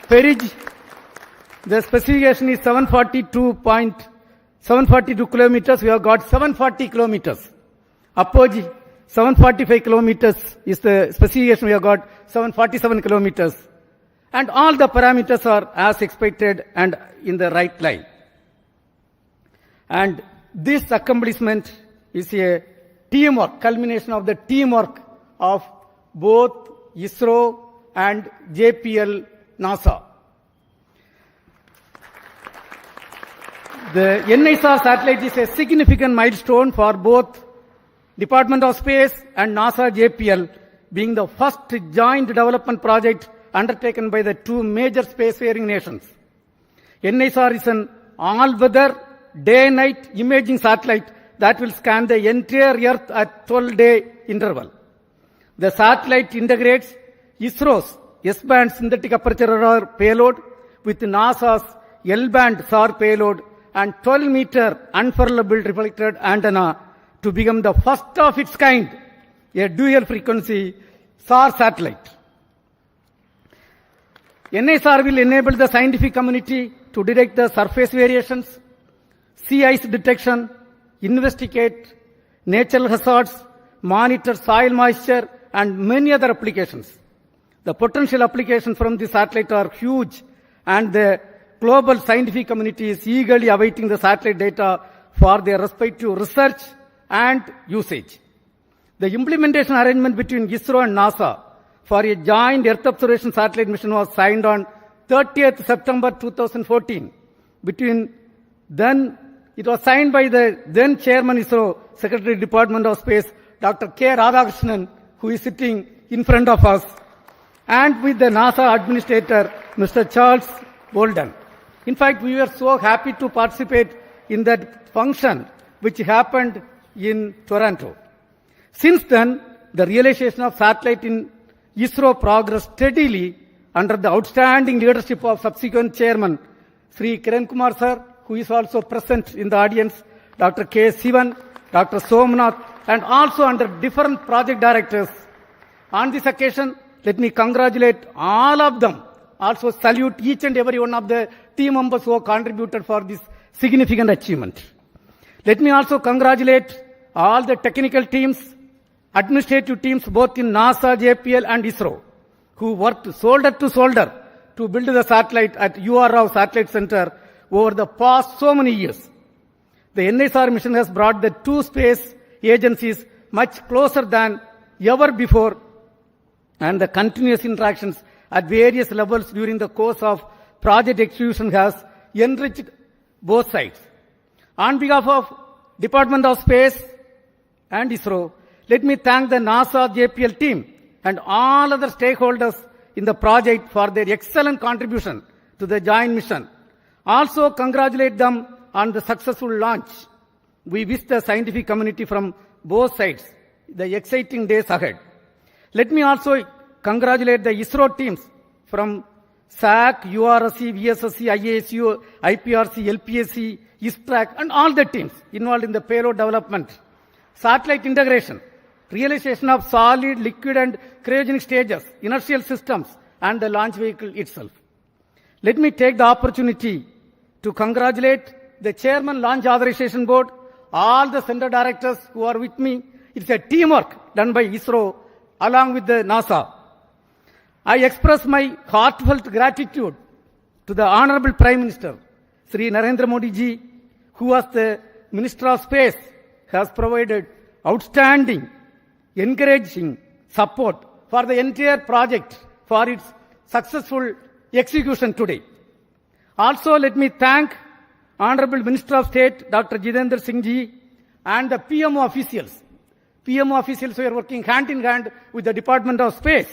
Perigee, the specification is 742 kilometers. We have got 740 kilometers. Apogee, 745 kilometers is the specification. We have got 747 kilometers. And all the parameters are as expected and in the right line. And this accomplishment is a teamwork, culmination of the teamwork of both ISRO and JPL NASA. The NISR satellite is a significant milestone for both Department of Space and NASA JPL, being the first joint development project undertaken by the two major spacefaring nations. NISR is an all-weather, day-night imaging satellite that will scan the entire Earth at 12-day interval. The satellite integrates ISRO's S-band synthetic aperture radar payload with NASA's L-band SAR payload and 12-meter unfurlable reflected antenna to become the first of its kind, a dual-frequency SAR satellite. NISR will enable the scientific community to detect the surface variations, sea ice detection, investigate natural hazards, monitor soil moisture, and many other applications. The potential applications from the satellite are huge, and the global scientific community is eagerly awaiting the satellite data for their respective research and usage. The implementation arrangement between ISRO and NASA for a joint Earth observation satellite mission was signed on 30th September 2014. It was signed by the then Chairman ISRO, Secretary Department of Space, Dr. K. Radhakrishnan, who is sitting in front of us, and with the NASA Administrator, Mr. Charles Bolden. In fact, we were so happy to participate in that function which happened in Toronto. Since then, the realization of satellite in ISRO progressed steadily under the outstanding leadership of subsequent Chairman, Sri Kiran Kumar Sir, who is also present in the audience, Dr. K. Sivan, Dr. Somnath, and also under different project directors. On this occasion, let me congratulate all of them. Also salute each and every one of the team members who have contributed for this significant achievement. Let me also congratulate all the technical teams, administrative teams both in NASA, JPL and ISRO, who worked shoulder to shoulder to build the satellite at UR Rao Satellite Center over the past so many years. The NISR mission has brought the two space agencies much closer than ever before, and the continuous interactions at various levels during the course of project execution has enriched both sides. On behalf of Department of Space and ISRO, let me thank the NASA JPL team and all other stakeholders in the project for their excellent contribution to the joint mission. Also congratulate them on the successful launch. We wish the scientific community from both sides the exciting days ahead. Let me also congratulate the ISRO teams from SAC, URSC, VSSC, IASU, IPRC, LPSC, ISTRAC, and all the teams involved in the payload development, satellite integration, realization of solid, liquid, and cryogenic stages, inertial systems, and the launch vehicle itself. Let me take the opportunity to congratulate the Chairman Launch Authorization Board, all the center directors who are with me. It's a teamwork done by ISRO along with the NASA. I express my heartfelt gratitude to the Honorable Prime Minister, Sri Narendra Modi ji, who as the Minister of Space has provided outstanding, encouraging support for the entire project for its successful execution today. Also, let me thank Honorable Minister of State, Dr. Jitendra Singh ji, and the PMO officials. PMO officials who are working hand in hand with the Department of Space,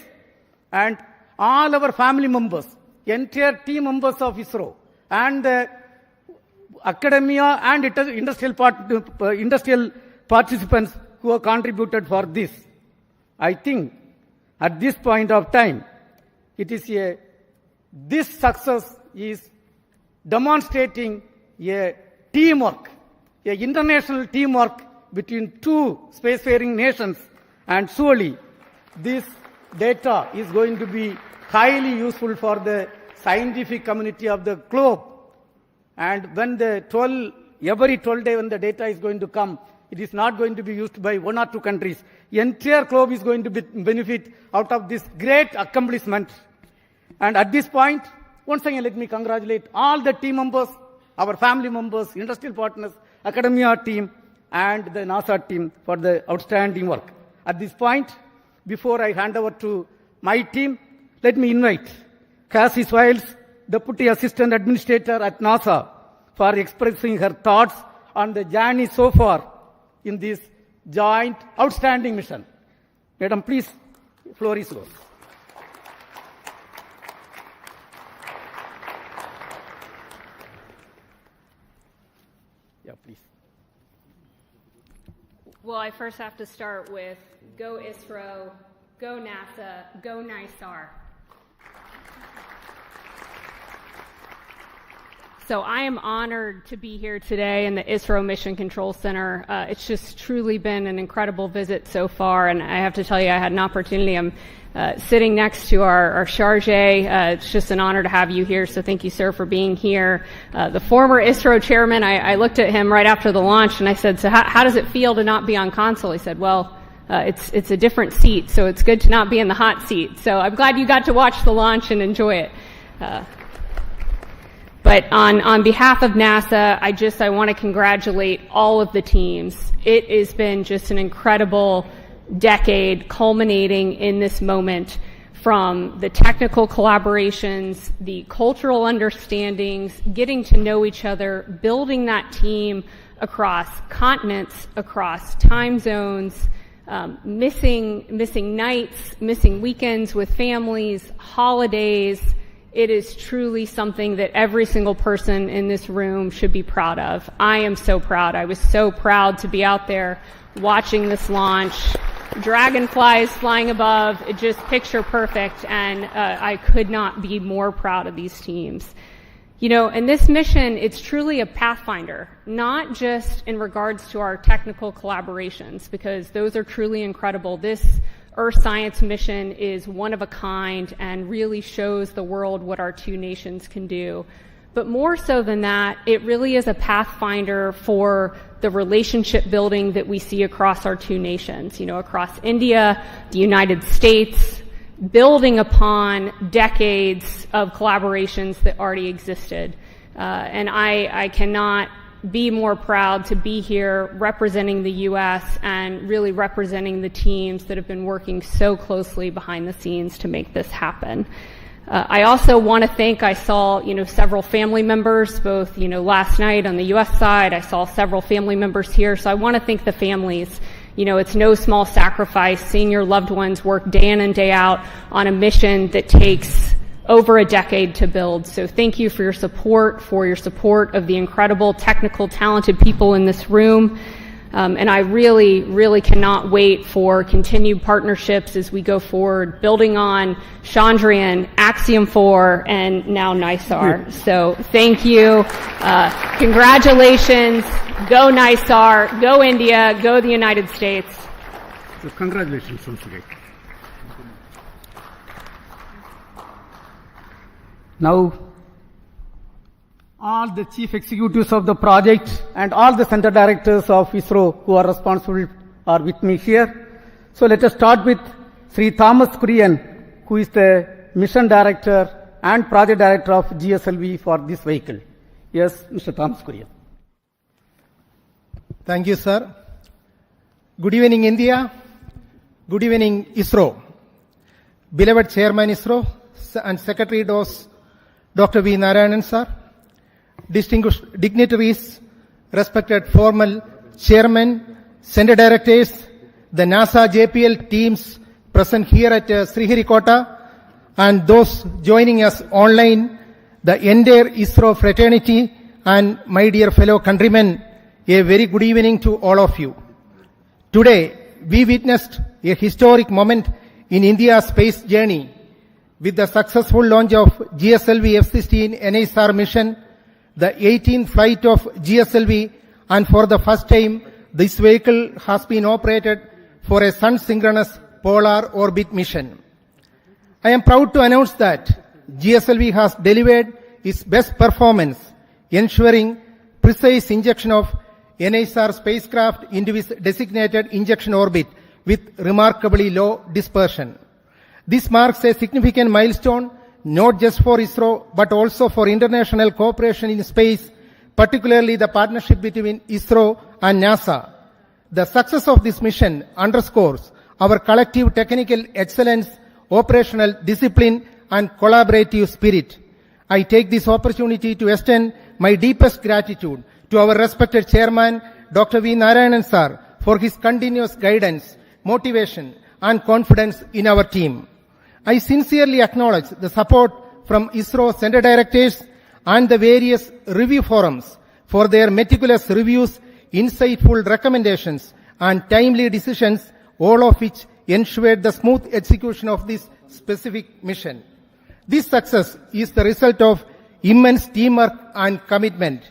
and all our family members, entire team members of ISRO, and the academia and industrial participants who have contributed for this. I think at this point of time, this success is demonstrating a teamwork, a international teamwork between two spacefaring nations, and surely this data is going to be highly useful for the scientific community of the globe. And when every 12 days when the data is going to come, it is not going to be used by one or two countries. The entire globe is going to benefit out of this great accomplishment. And at this point, once again, let me congratulate all the team members, our family members, industrial partners, academia team, and the NASA team for the outstanding work. At this point, before I hand over to my team, let me invite Cassie Swiles, Deputy Assistant Administrator at NASA, for expressing her thoughts on the journey so far in this joint outstanding mission. Madam, please, floor is yours. Yeah, please. Well, I first have to start with go ISRO, go NASA, go NISAR. So I am honored to be here today in the ISRO Mission Control Center. It's just truly been an incredible visit so far, and I have to tell you, I had an opportunity. I'm sitting next to our charge. It's just an honor to have you here, so thank you, sir, for being here. The former ISRO chairman, I looked at him right after the launch, and I said, so how does it feel to not be on console? He said, well, it's a different seat, so it's good to not be in the hot seat. So I'm glad you got to watch the launch and enjoy it. But on behalf of NASA, I want to congratulate all of the teams. It has been just an incredible decade culminating in this moment, from the technical collaborations, the cultural understandings, getting to know each other, building that team across continents, across time zones, missing nights, missing weekends with families, holidays. It is truly something that every single person in this room should be proud of. I am so proud. I was so proud to be out there watching this launch. Dragonflies flying above, it just picture perfect, and I could not be more proud of these teams. You know, and this mission, it's truly a pathfinder, not just in regards to our technical collaborations, because those are truly incredible. This Earth science mission is one of a kind and really shows the world what our two nations can do. But more so than that, it really is a pathfinder for the relationship building that we see across our two nations, you know, across India, the United States, building upon decades of collaborations that already existed. And I cannot be more proud to be here representing the U.S. and really representing the teams that have been working so closely behind the scenes to make this happen. I also want to thank, I saw, you know, several family members, both, you know, last night on the U.S. side, I saw several family members here, so I want to thank the families. You know, it's no small sacrifice seeing your loved ones work day in and day out on a mission that takes over a decade to build. So thank you for your support of the incredible, technical, talented people in this room. And I really, really cannot wait for continued partnerships as we go forward, building on Chandrayaan, Axiom 4, and now NISAR. So thank you. Congratulations. Go NISAR. Go India. Go the United States. So congratulations once again. Now, all the chief executives of the project and all the center directors of ISRO who are responsible are with me here. So let us start with Sri Thomas Kurian, who is the mission director and project director of GSLV for this vehicle. Yes, Mr. Thomas Kurian. Thank you, sir. Good evening, India. Good evening, ISRO. Beloved Chairman ISRO and Secretary Dr. V. Narayanan, sir. Distinguished dignitaries, respected formal chairmen, center directors, the NASA JPL teams present here at Sriharikota, and those joining us online, the entire ISRO fraternity, and my dear fellow countrymen, a very good evening to all of you. Today, we witnessed a historic moment in India's space journey with the successful launch of GSLV-F16 NISR mission, the 18th flight of GSLV, and for the first time, this vehicle has been operated for a sun-synchronous polar orbit mission. I am proud to announce that GSLV has delivered its best performance, ensuring precise injection of NISR spacecraft into its designated injection orbit with remarkably low dispersion. This marks a significant milestone not just for ISRO but also for international cooperation in space, particularly the partnership between ISRO and NASA. The success of this mission underscores our collective technical excellence, operational discipline, and collaborative spirit. I take this opportunity to extend my deepest gratitude to our respected chairman, Dr. V. Narayanan sir, for his continuous guidance, motivation, and confidence in our team. I sincerely acknowledge the support from ISRO center directors and the various review forums for their meticulous reviews, insightful recommendations, and timely decisions, all of which ensured the smooth execution of this specific mission. This success is the result of immense teamwork and commitment.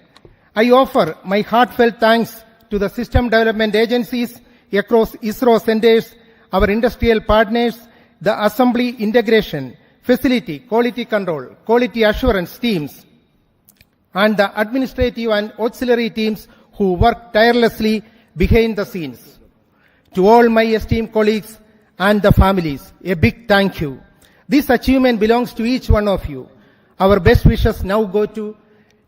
I offer my heartfelt thanks to the system development agencies across ISRO centers, our industrial partners, the assembly integration, facility, quality control, quality assurance teams, and the administrative and auxiliary teams who work tirelessly behind the scenes. To all my esteemed colleagues and the families, a big thank you. This achievement belongs to each one of you. Our best wishes now go to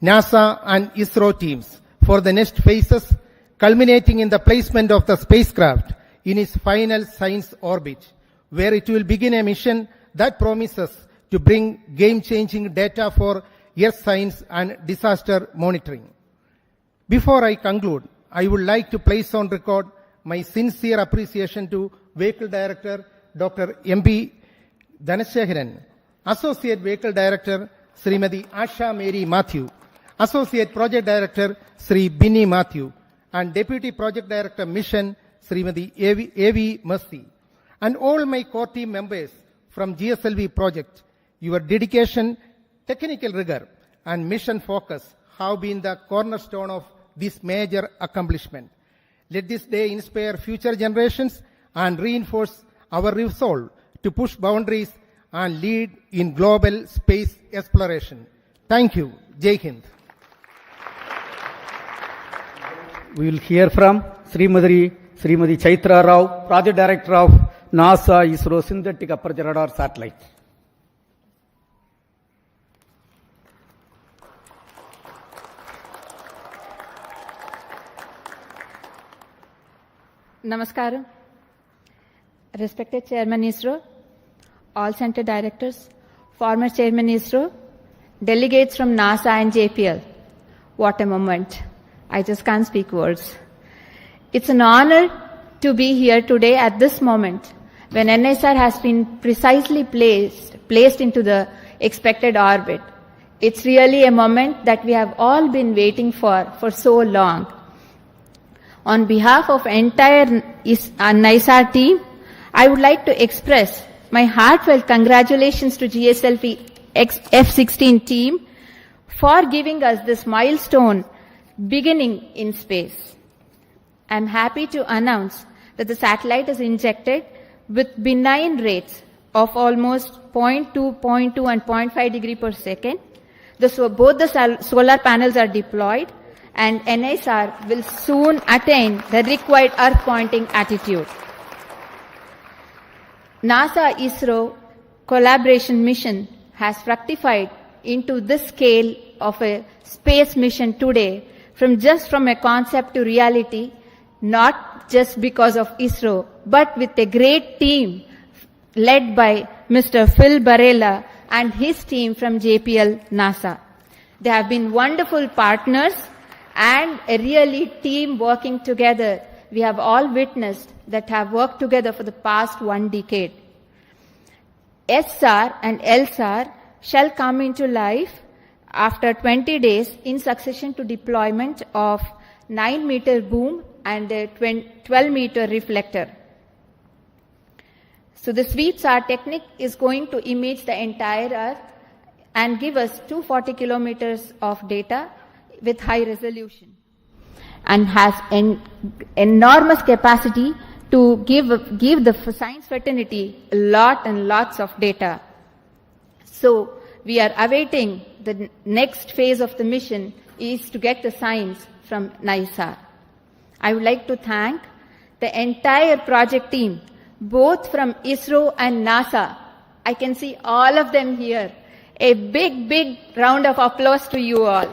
NASA and ISRO teams for the next phases, culminating in the placement of the spacecraft in its final science orbit, where it will begin a mission that promises to bring game-changing data for Earth science and disaster monitoring. Before I conclude, I would like to place on record my sincere appreciation to Vehicle Director Dr. M.B. Dhanasekaran, Associate Vehicle Director Srimati Asha Mary Matthew, Associate Project Director Sri Binny Matthew, and Deputy Project Director Mission Srimati A.V. Mercy, and all my core team members from GSLV project. Your dedication, technical rigor, and mission focus have been the cornerstone of this major accomplishment. Let this day inspire future generations and reinforce our resolve to push boundaries and lead in global space exploration. Thank you. Jai Hind. We will hear from Srimati Chaitra Rao, Project Director of NASA-ISRO Synthetic Aperture Radar Satellite. Namaskaram. Respected Chairman ISRO, all center directors, former Chairman ISRO, delegates from NASA and JPL. What a moment. I just can't speak words. It's an honor to be here today at this moment when NISR has been precisely placed into the expected orbit. It's really a moment that we have all been waiting for so long. On behalf of entire NISR team, I would like to express my heartfelt congratulations to GSLV-F16 team for giving us this milestone beginning in space. I'm happy to announce that the satellite is injected with benign rates of almost 0.2, 0.2 and 0.5 degree per second. Both the solar panels are deployed, and NISR will soon attain the required Earth pointing attitude. NASA-ISRO collaboration mission has fructified into this scale of a space mission today, from a concept to reality, not just because of ISRO, but with a great team led by Mr. Phil Barella and his team from JPL NASA. They have been wonderful partners and a really team working together. We have all witnessed that have worked together for the past 1 decade. SR and LSAR shall come into life after 20 days in succession to deployment of 9-meter boom and a 12-meter reflector. So the sweep-SAR technique is going to image the entire Earth and give us 240 kilometers of data with high resolution, and has an enormous capacity to give the science fraternity lots of data. So we are awaiting the next phase of the mission is to get the science from NISR. I would like to thank the entire project team, both from ISRO and NASA. I can see all of them here. A big round of applause to you all.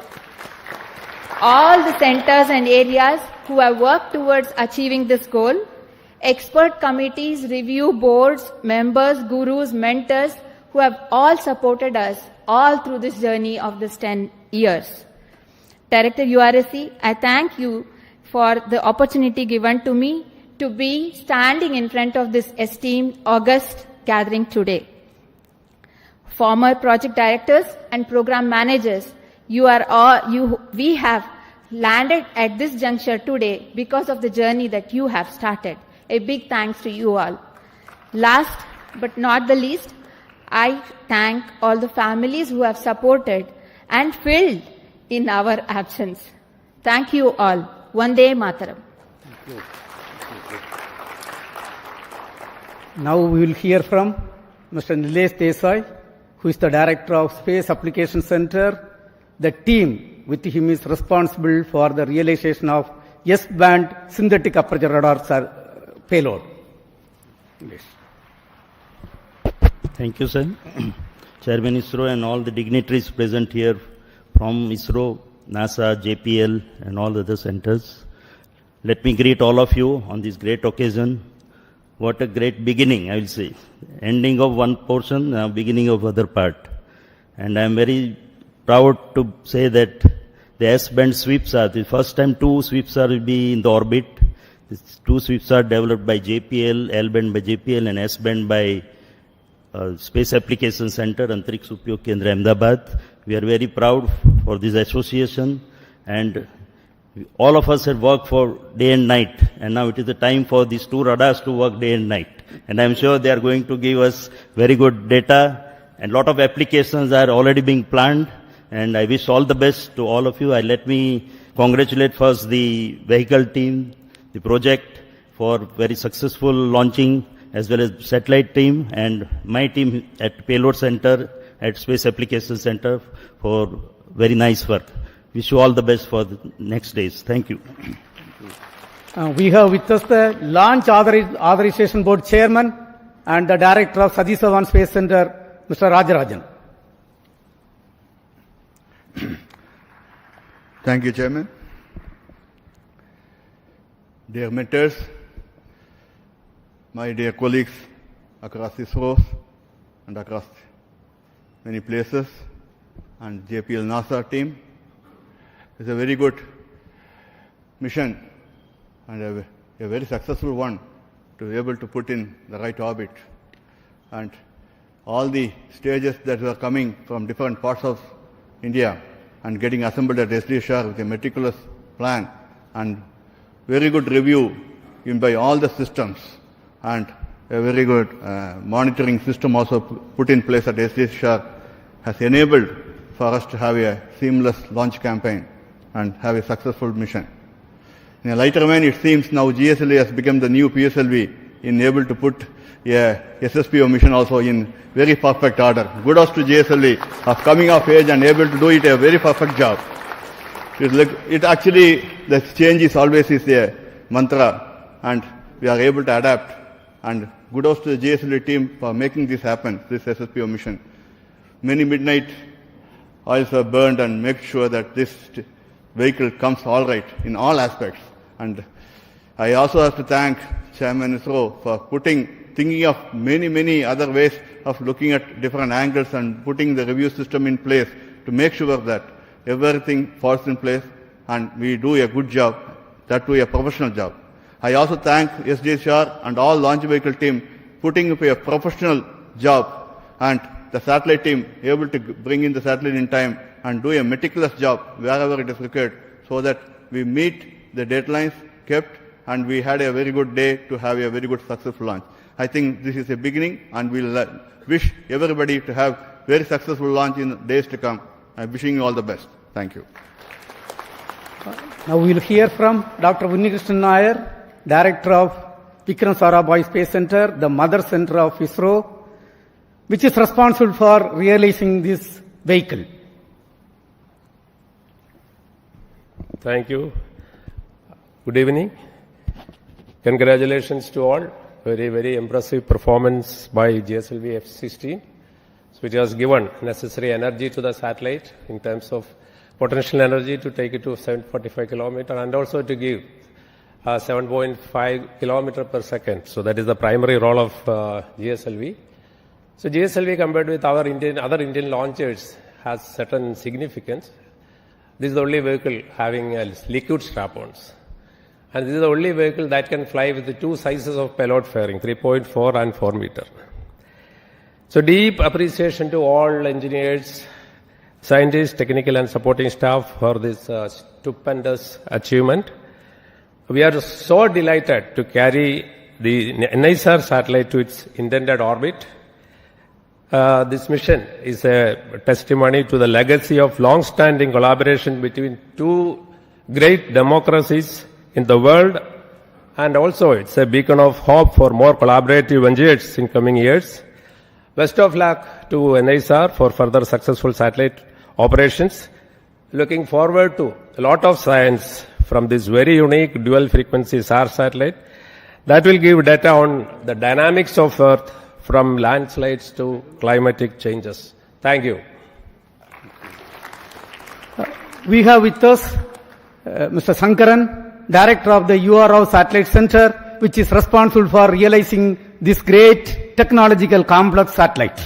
all the centers and areas who have worked towards achieving this goal, expert committees, review boards, members, gurus, mentors who have all supported us all through this journey of this 10 years. Director URSC, I thank you for the opportunity given to me to be standing in front of this esteemed August gathering today. Former project directors and program managers, we have landed at this juncture today because of the journey that you have started. A big thanks to you all. Last but not the least, I thank all the families who have supported and filled in our absence. Thank you all. Vande Mataram. Now we will hear from Mr. Nilesh Desai, who is the Director of Space Application Center. The team with him is responsible for the realization of S-band synthetic aperture radar payload. Yes. Thank you, sir. Chairman ISRO and all the dignitaries present here from ISRO, NASA, JPL and all the other centers. Let me greet all of you on this great occasion. What a great beginning, I will say. Ending of one portion, beginning of other part. And I am very proud to say that the S-band sweeps are, the first time 2 sweeps are will be in the orbit. These 2 sweeps are developed by JPL, L-band by JPL and S-band by Space Application Center, Antariksh Upyog Kendra, Ahmedabad. We are very proud for this association, and all of us have worked for day and night, and now it is the time for these 2 radars to work day and night. And I am sure they are going to give us very good data, and lot of applications are already being planned, and I wish all the best to all of you. Let me congratulate first the vehicle team, the project for very successful launching, as well as satellite team and my team at Payload Center, at Space Application Center for very nice work. Wish you all the best for the next days. Thank you. We have with us the Launch Authorization Board Chairman and the Director of Satish Dhawan Space Center, Mr. Rajarajan. Thank you, Chairman. Dear mentors, my dear colleagues across ISRO and across many places, and JPL NASA team, it's a very good mission and a very successful one to be able to put in the right orbit. And all the stages that were coming from different parts of India and getting assembled at SDSR with a meticulous plan and very good review in by all the systems, and a very good monitoring system also put in place at SDSR has enabled for us to have a seamless launch campaign and have a successful mission. In a lighter vein, it seems now GSLV has become the new PSLV in able to put a SSPO mission also in very perfect order. Kudos to GSLV of coming of age and able to do it a very perfect job. It actually, the change is always a mantra, and we are able to adapt. And kudos to the GSLV team for making this happen, this SSPO mission. Many midnight oils are burned and make sure that this vehicle comes all right in all aspects. And I also have to thank Chairman ISRO for thinking of many other ways of looking at different angles and putting the review system in place to make sure that everything falls in place and we do a good job, that too a professional job. I also thank SDSR and all launch vehicle team putting up a professional job, and the satellite team able to bring in the satellite in time and do a meticulous job wherever it is required so that we meet the deadlines kept and we had a very good day to have a very good successful launch. I think this is a beginning, and we'll wish everybody to have very successful launch in days to come. I'm wishing you all the best. Thank you. Now we will hear from Dr. Unnikrishnan Nair, Director of Vikram Sarabhai Space Center, the mother center of ISRO, which is responsible for realizing this vehicle. Thank you. Good evening. Congratulations to all. Very impressive performance by GSLV-F16, which has given necessary energy to the satellite in terms of potential energy to take it to 745 kilometer and also to give 7.5 kilometer per second. So that is the primary role of GSLV. So GSLV compared with our other Indian launchers has certain significance. This is the only vehicle having liquid strap-ons. And this is the only vehicle that can fly with the two sizes of payload fairing, 3.4 and 4 meter. So deep appreciation to all engineers, scientists, technical and supporting staff for this stupendous achievement. We are so delighted to carry the NISR satellite to its intended orbit. This mission is a testimony to the legacy of long-standing collaboration between two great democracies in the world, and also it's a beacon of hope for more collaborative ventures in coming years. Best of luck to NISR for further successful satellite operations. Looking forward to a lot of science from this very unique dual frequency SAR satellite that will give data on the dynamics of Earth from landslides to climatic changes. Thank you. We have with us Mr. Sankaran, Director of the URO Satellite Center, which is responsible for realizing this great technological complex satellite.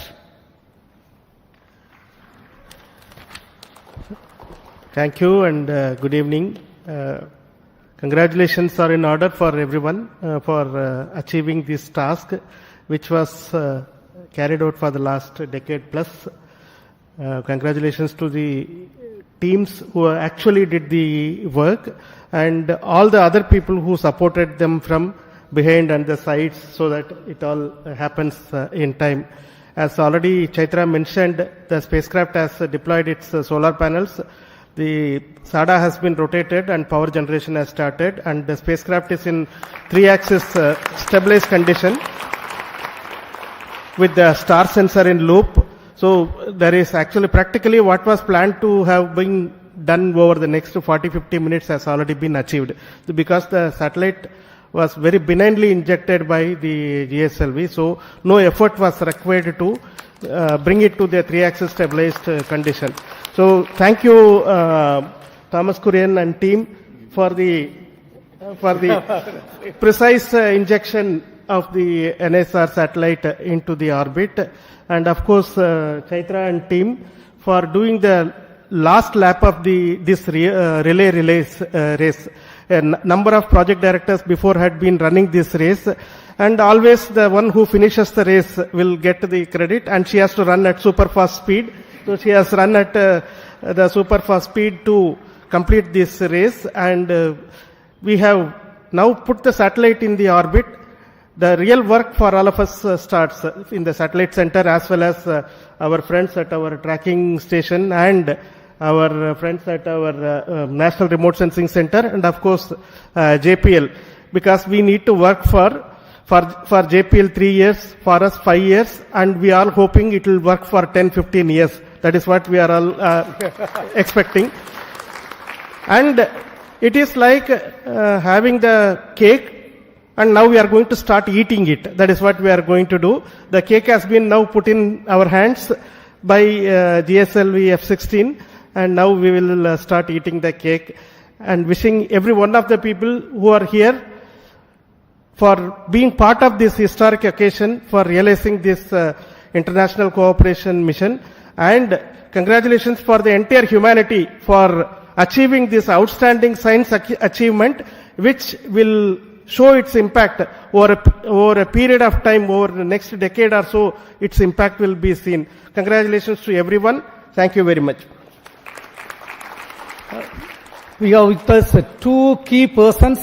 Thank you and good evening. Congratulations are in order for everyone for achieving this task, which was carried out for the last decade plus. Congratulations to the teams who actually did the work and all the other people who supported them from behind and the sides so that it all happens in time. As already Chaitra mentioned, the spacecraft has deployed its solar panels. The SADA has been rotated and power generation has started, and the spacecraft is in 3-axis stabilized condition with the star sensor in loop. So there is actually practically what was planned to have been done over the next 40-50 minutes has already been achieved, because the satellite was very benignly injected by the GSLV, so no effort was required to bring it to the 3-axis stabilized condition. So thank you, Thomas Kurian and team for the precise injection of the NISR satellite into the orbit, and of course Chaitra and team for doing the last lap of this relay race. A number of project directors before had been running this race, and always the one who finishes the race will get the credit, and she has to run at super fast speed. So she has run at the super fast speed to complete this race, and we have now put the satellite in the orbit. The real work for all of us starts in the satellite center, as well as our friends at our tracking station and our friends at our National Remote Sensing Center, and of course JPL, because we need to work for JPL 3 years, for us 5 years, and we are hoping it will work for 10-15 years. That is what we are all expecting. And it is like having the cake, and now we are going to start eating it. That is what we are going to do. The cake has been now put in our hands by GSLV-F16, and now we will start eating the cake, and wishing every one of the people who are here for being part of this historic occasion, for realizing this international cooperation mission, and congratulations for the entire humanity for achieving this outstanding science achievement, which will show its impact over a period of time, over the next decade or so. Its impact will be seen. Congratulations to everyone. Thank you very much. We have with us two key persons,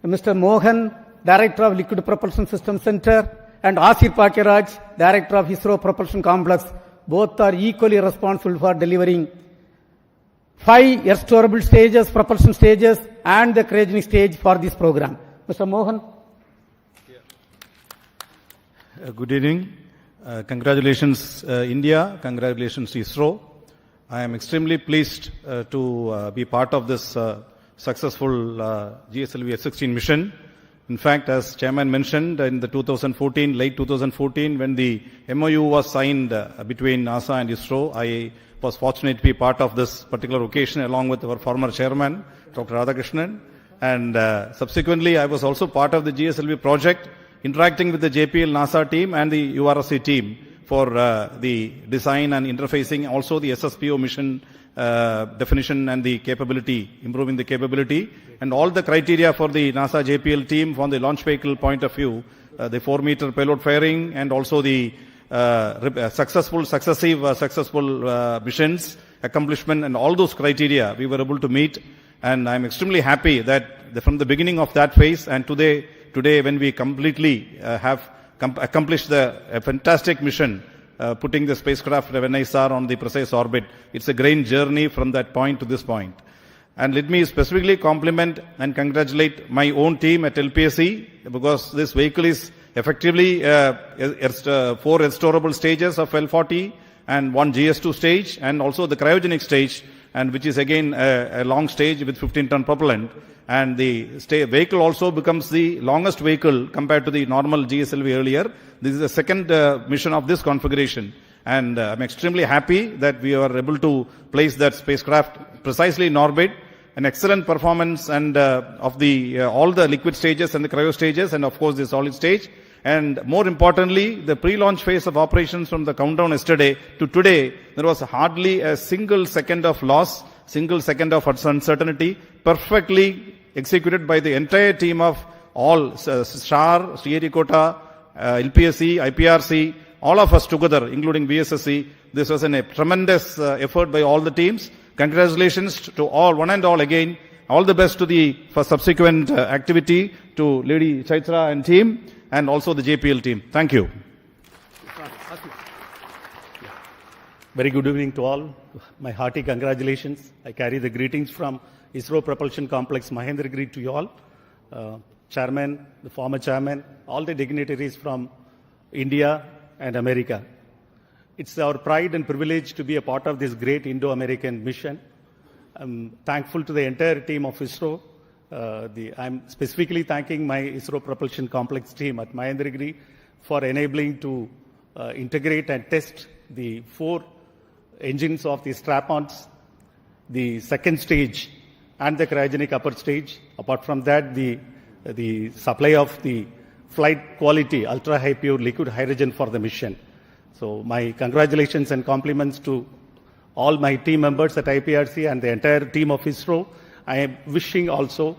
Mr. Mohan, Director of Liquid Propulsion System Center, and Asir Pakiraj, Director of ISRO Propulsion Complex. Both are equally responsible for delivering 5 air-storable stages, propulsion stages, and the cryogenic stage for this program. Mr. Mohan. Good evening. Congratulations India, congratulations ISRO. I am extremely pleased to be part of this successful GSLV-F16 mission. In fact, as Chairman mentioned, in the late 2014, when the MOU was signed between NASA and ISRO, I was fortunate to be part of this particular occasion along with our former chairman, Dr. Radhakrishnan. And subsequently, I was also part of the GSLV project, interacting with the JPL NASA team and the URSC team for the design and interfacing, also the SSPO mission definition and the capability, improving the capability, and all the criteria for the NASA JPL team from the launch vehicle point of view, the 4-meter payload fairing, and also the successful missions, accomplishment, and all those criteria we were able to meet. And I'm extremely happy that from the beginning of that phase and today when we completely have accomplished a fantastic mission, putting the spacecraft of NISR on the precise orbit. It's a great journey from that point to this point. And let me specifically compliment and congratulate my own team at LPSC, because this vehicle is effectively 4 restorable stages of L40 and 1 GS2 stage, and also the cryogenic stage, and which is again a long stage with 15-ton propellant. And the vehicle also becomes the longest vehicle compared to the normal GSLV earlier. This is the second mission of this configuration. And I'm extremely happy that we are able to place that spacecraft precisely in orbit. An excellent performance and of the all the liquid stages and the cryo stages, and of course the solid stage. And more importantly, the pre-launch phase of operations from the countdown yesterday to today, there was hardly a single second of loss, single second of uncertainty, perfectly executed by the entire team of all SHAR, Sriharikota, LPSC, IPRC, all of us together, including VSSC. This was a tremendous effort by all the teams. Congratulations to all, one and all again. All the best for subsequent activity to Lady Chaitra and team, and also the JPL team. Thank you. Very good evening to all. My hearty congratulations. I carry the greetings from ISRO Propulsion Complex Mahendragiri to you all. Chairman, the former chairman, all the dignitaries from India and America. It's our pride and privilege to be a part of this great Indo-American mission. I'm thankful to the entire team of ISRO. I'm specifically thanking my ISRO Propulsion Complex team at Mahendragiri for enabling to integrate and test the 4 engines of the strap-ons, the second stage and the cryogenic upper stage. Apart from that, the supply of the flight quality ultra-high pure liquid hydrogen for the mission. So my congratulations and compliments to all my team members at IPRC and the entire team of ISRO. I am wishing also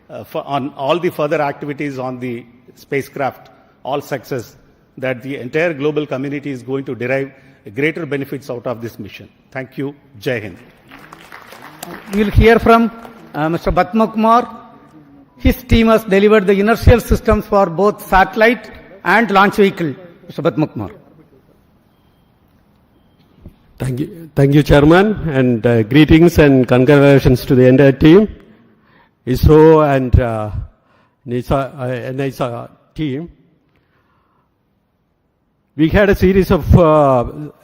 on all the further activities on the spacecraft, all success, that the entire global community is going to derive greater benefits out of this mission. Thank you. Jai Hind. We'll hear from Mr. Batma Kumar. His team has delivered the inertial systems for both satellite and launch vehicle. Mr. Batma Kumar. Thank you, Chairman, and greetings and congratulations to the entire team, ISRO and NASA team. We had a series of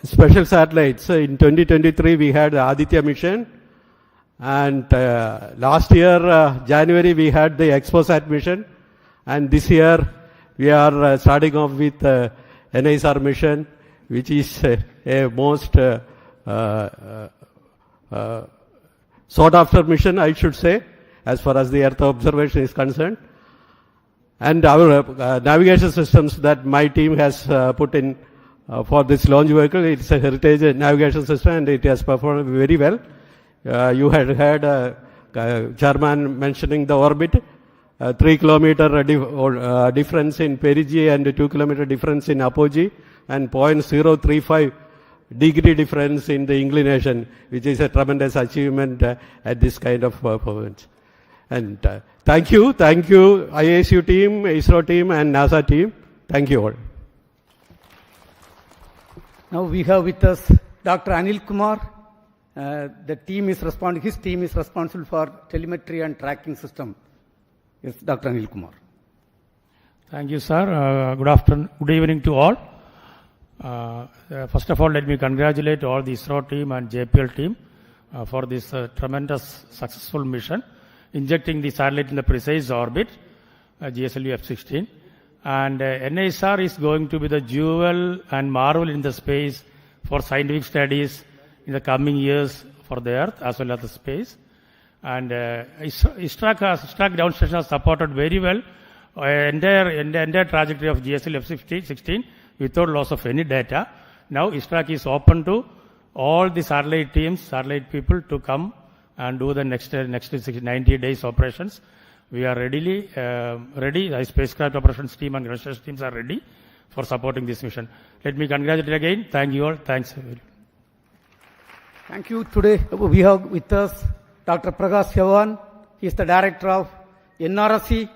special satellites. In 2023, we had the Aditya mission, and last year, January, we had the ExpoSat mission, and this year, we are starting off with NISR mission, which is a most sought after mission, I should say, as far as the Earth observation is concerned. And our navigation systems that my team has put in for this launch vehicle, it's a heritage navigation system and it has performed very well. You had heard Chairman mentioning the orbit, 3 kilometer difference in perigee and 2 kilometer difference in apogee, and 0.035 degree difference in the inclination, which is a tremendous achievement at this kind of performance. And thank you, ISU team, ISRO team, and NASA team. Thank you all. Now we have with us Dr. Anil Kumar. His team is responsible for telemetry and tracking system. Yes, Dr. Anil Kumar. Thank you, sir. Good evening to all. First of all, let me congratulate all the ISRO team and JPL team for this tremendous successful mission, injecting the satellite in the precise orbit, GSLV-F16. And NISR is going to be the jewel and marvel in the space for scientific studies in the coming years for the Earth as well as the space. And ISRO ground station has supported very well entire trajectory of GSLV-F16 without loss of any data. Now ISRO is open to all the satellite teams, satellite people to come and do the next 90 days operations. We are ready. The spacecraft operations team and ground station teams are ready for supporting this mission. Let me congratulate again. Thank you all. Thanks. Thank you. Today we have with us Dr. Prakash Chavan. He is the director of NRSC.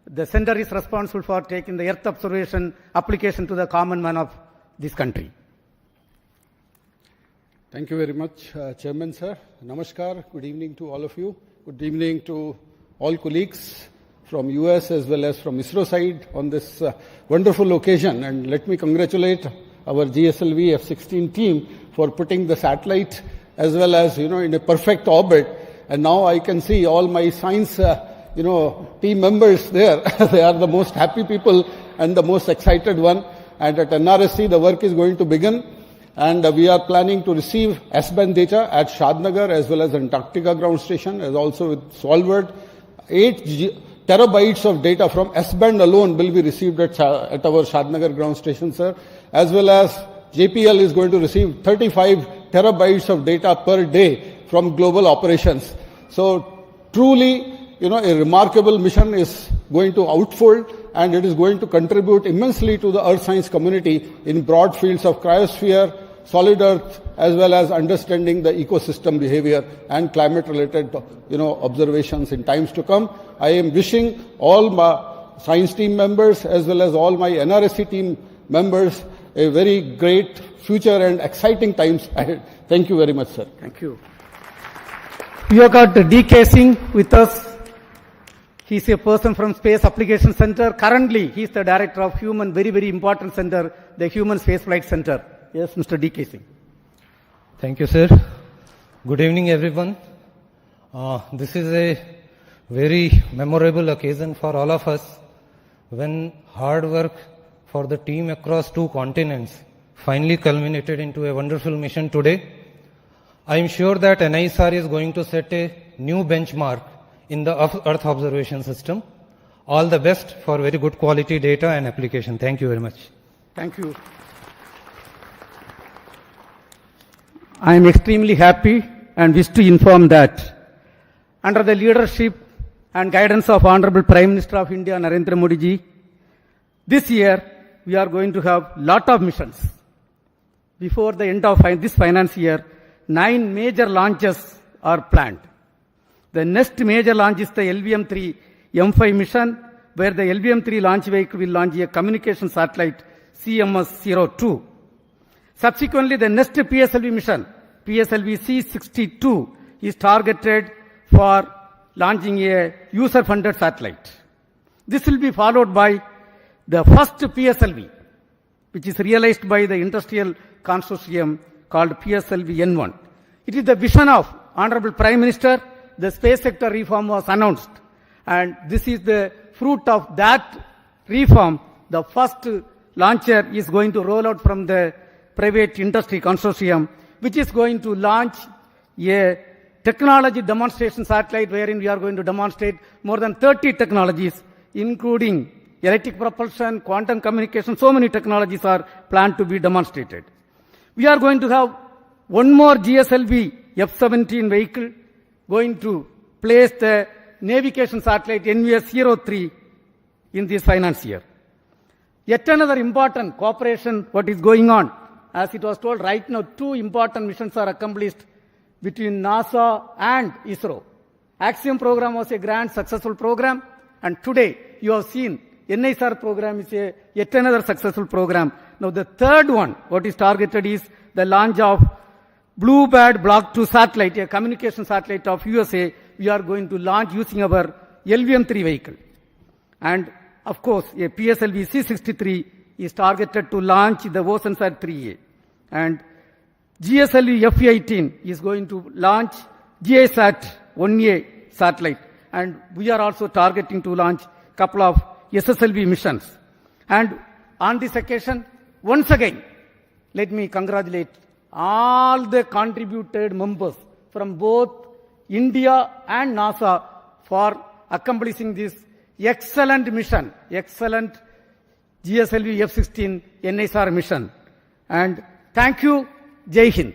The center is responsible for taking the Earth observation application to the common man of this country. Thank you very much, Chairman sir. Namaskar. Good evening to all of you. Good evening to all colleagues from US as well as from ISRO side on this wonderful occasion. And let me congratulate our GSLV-F16 team for putting the satellite as well as, in a perfect orbit. And now I can see all my science, team members there. They are the most happy people and the most excited one. And at NRSC, the work is going to begin. And we are planning to receive S-band data at Shadnagar as well as Antarctica ground station, as also with Svalbard. 8 terabytes of data from S-band alone will be received at our Shadnagar ground station, sir. As well as JPL is going to receive 35 terabytes of data per day from global operations. So truly, a remarkable mission is going to unfold, and it is going to contribute immensely to the Earth science community in broad fields of cryosphere, solid Earth, as well as understanding the ecosystem behavior and climate-related, observations in times to come. I am wishing all my science team members as well as all my NRSC team members a very great future and exciting times ahead. Thank you very much, sir. Thank you. We have got D.K. Singh with us. He is a person from Space Application Center. Currently, he is the director of Human, very, very important center, the Human Spaceflight Center. Yes, Mr. D.K. Singh. Thank you, sir. Good evening, everyone. This is a very memorable occasion for all of us when hard work for the team across 2 continents finally culminated into a wonderful mission today. I am sure that NISR is going to set a new benchmark in the Earth observation system. All the best for very good quality data and application. Thank you very much. Thank you. I am extremely happy and wish to inform that under the leadership and guidance of Honorable Prime Minister of India, Narendra Modi ji, this year we are going to have lot of missions. Before the end of this finance year, 9 major launches are planned. The next major launch is the LVM-3 M5 mission, where the LVM-3 launch vehicle will launch a communication satellite CMS-02. Subsequently, the next PSLV mission, PSLV-C62, is targeted for launching a user-funded satellite. This will be followed by the first PSLV, which is realized by the industrial consortium called PSLV-N1. It is the vision of Honorable Prime Minister. The space sector reform was announced, and this is the fruit of that reform. The first launcher is going to roll out from the private industry consortium, which is going to launch a technology demonstration satellite wherein we are going to demonstrate more than 30 technologies, including electric propulsion, quantum communication. So many technologies are planned to be demonstrated. We are going to have one more GSLV-F17 vehicle going to place the navigation satellite NVS-03 in this finance year. Yet another important cooperation, what is going on, as it was told right now, 2 important missions are accomplished between NASA and ISRO. Axiom program was a grand successful program, and today you have seen NISR program is yet another successful program. Now the third one, what is targeted is the launch of Bluebird Block 2 satellite, a communication satellite of USA. We are going to launch using our LVM-3 vehicle. And of course, a PSLV C63 is targeted to launch the OceanSat 3A. And GSLV F18 is going to launch GISAT 1A satellite. And we are also targeting to launch a couple of SSLV missions. And on this occasion, once again, let me congratulate all the contributed members from both India and NASA for accomplishing this excellent mission, excellent GSLV-F16 NISR mission. And thank you. Jai Hind.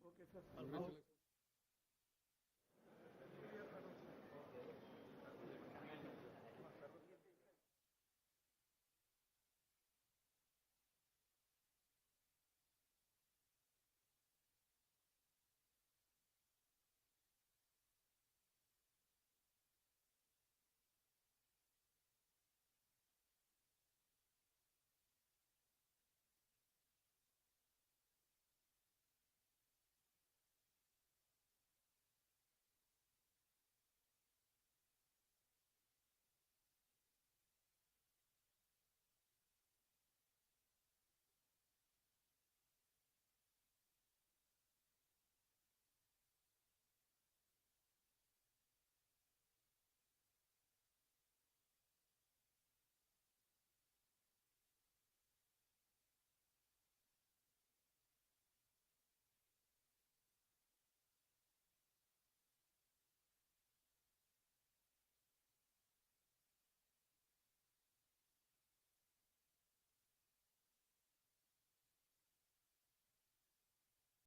Okay, sir.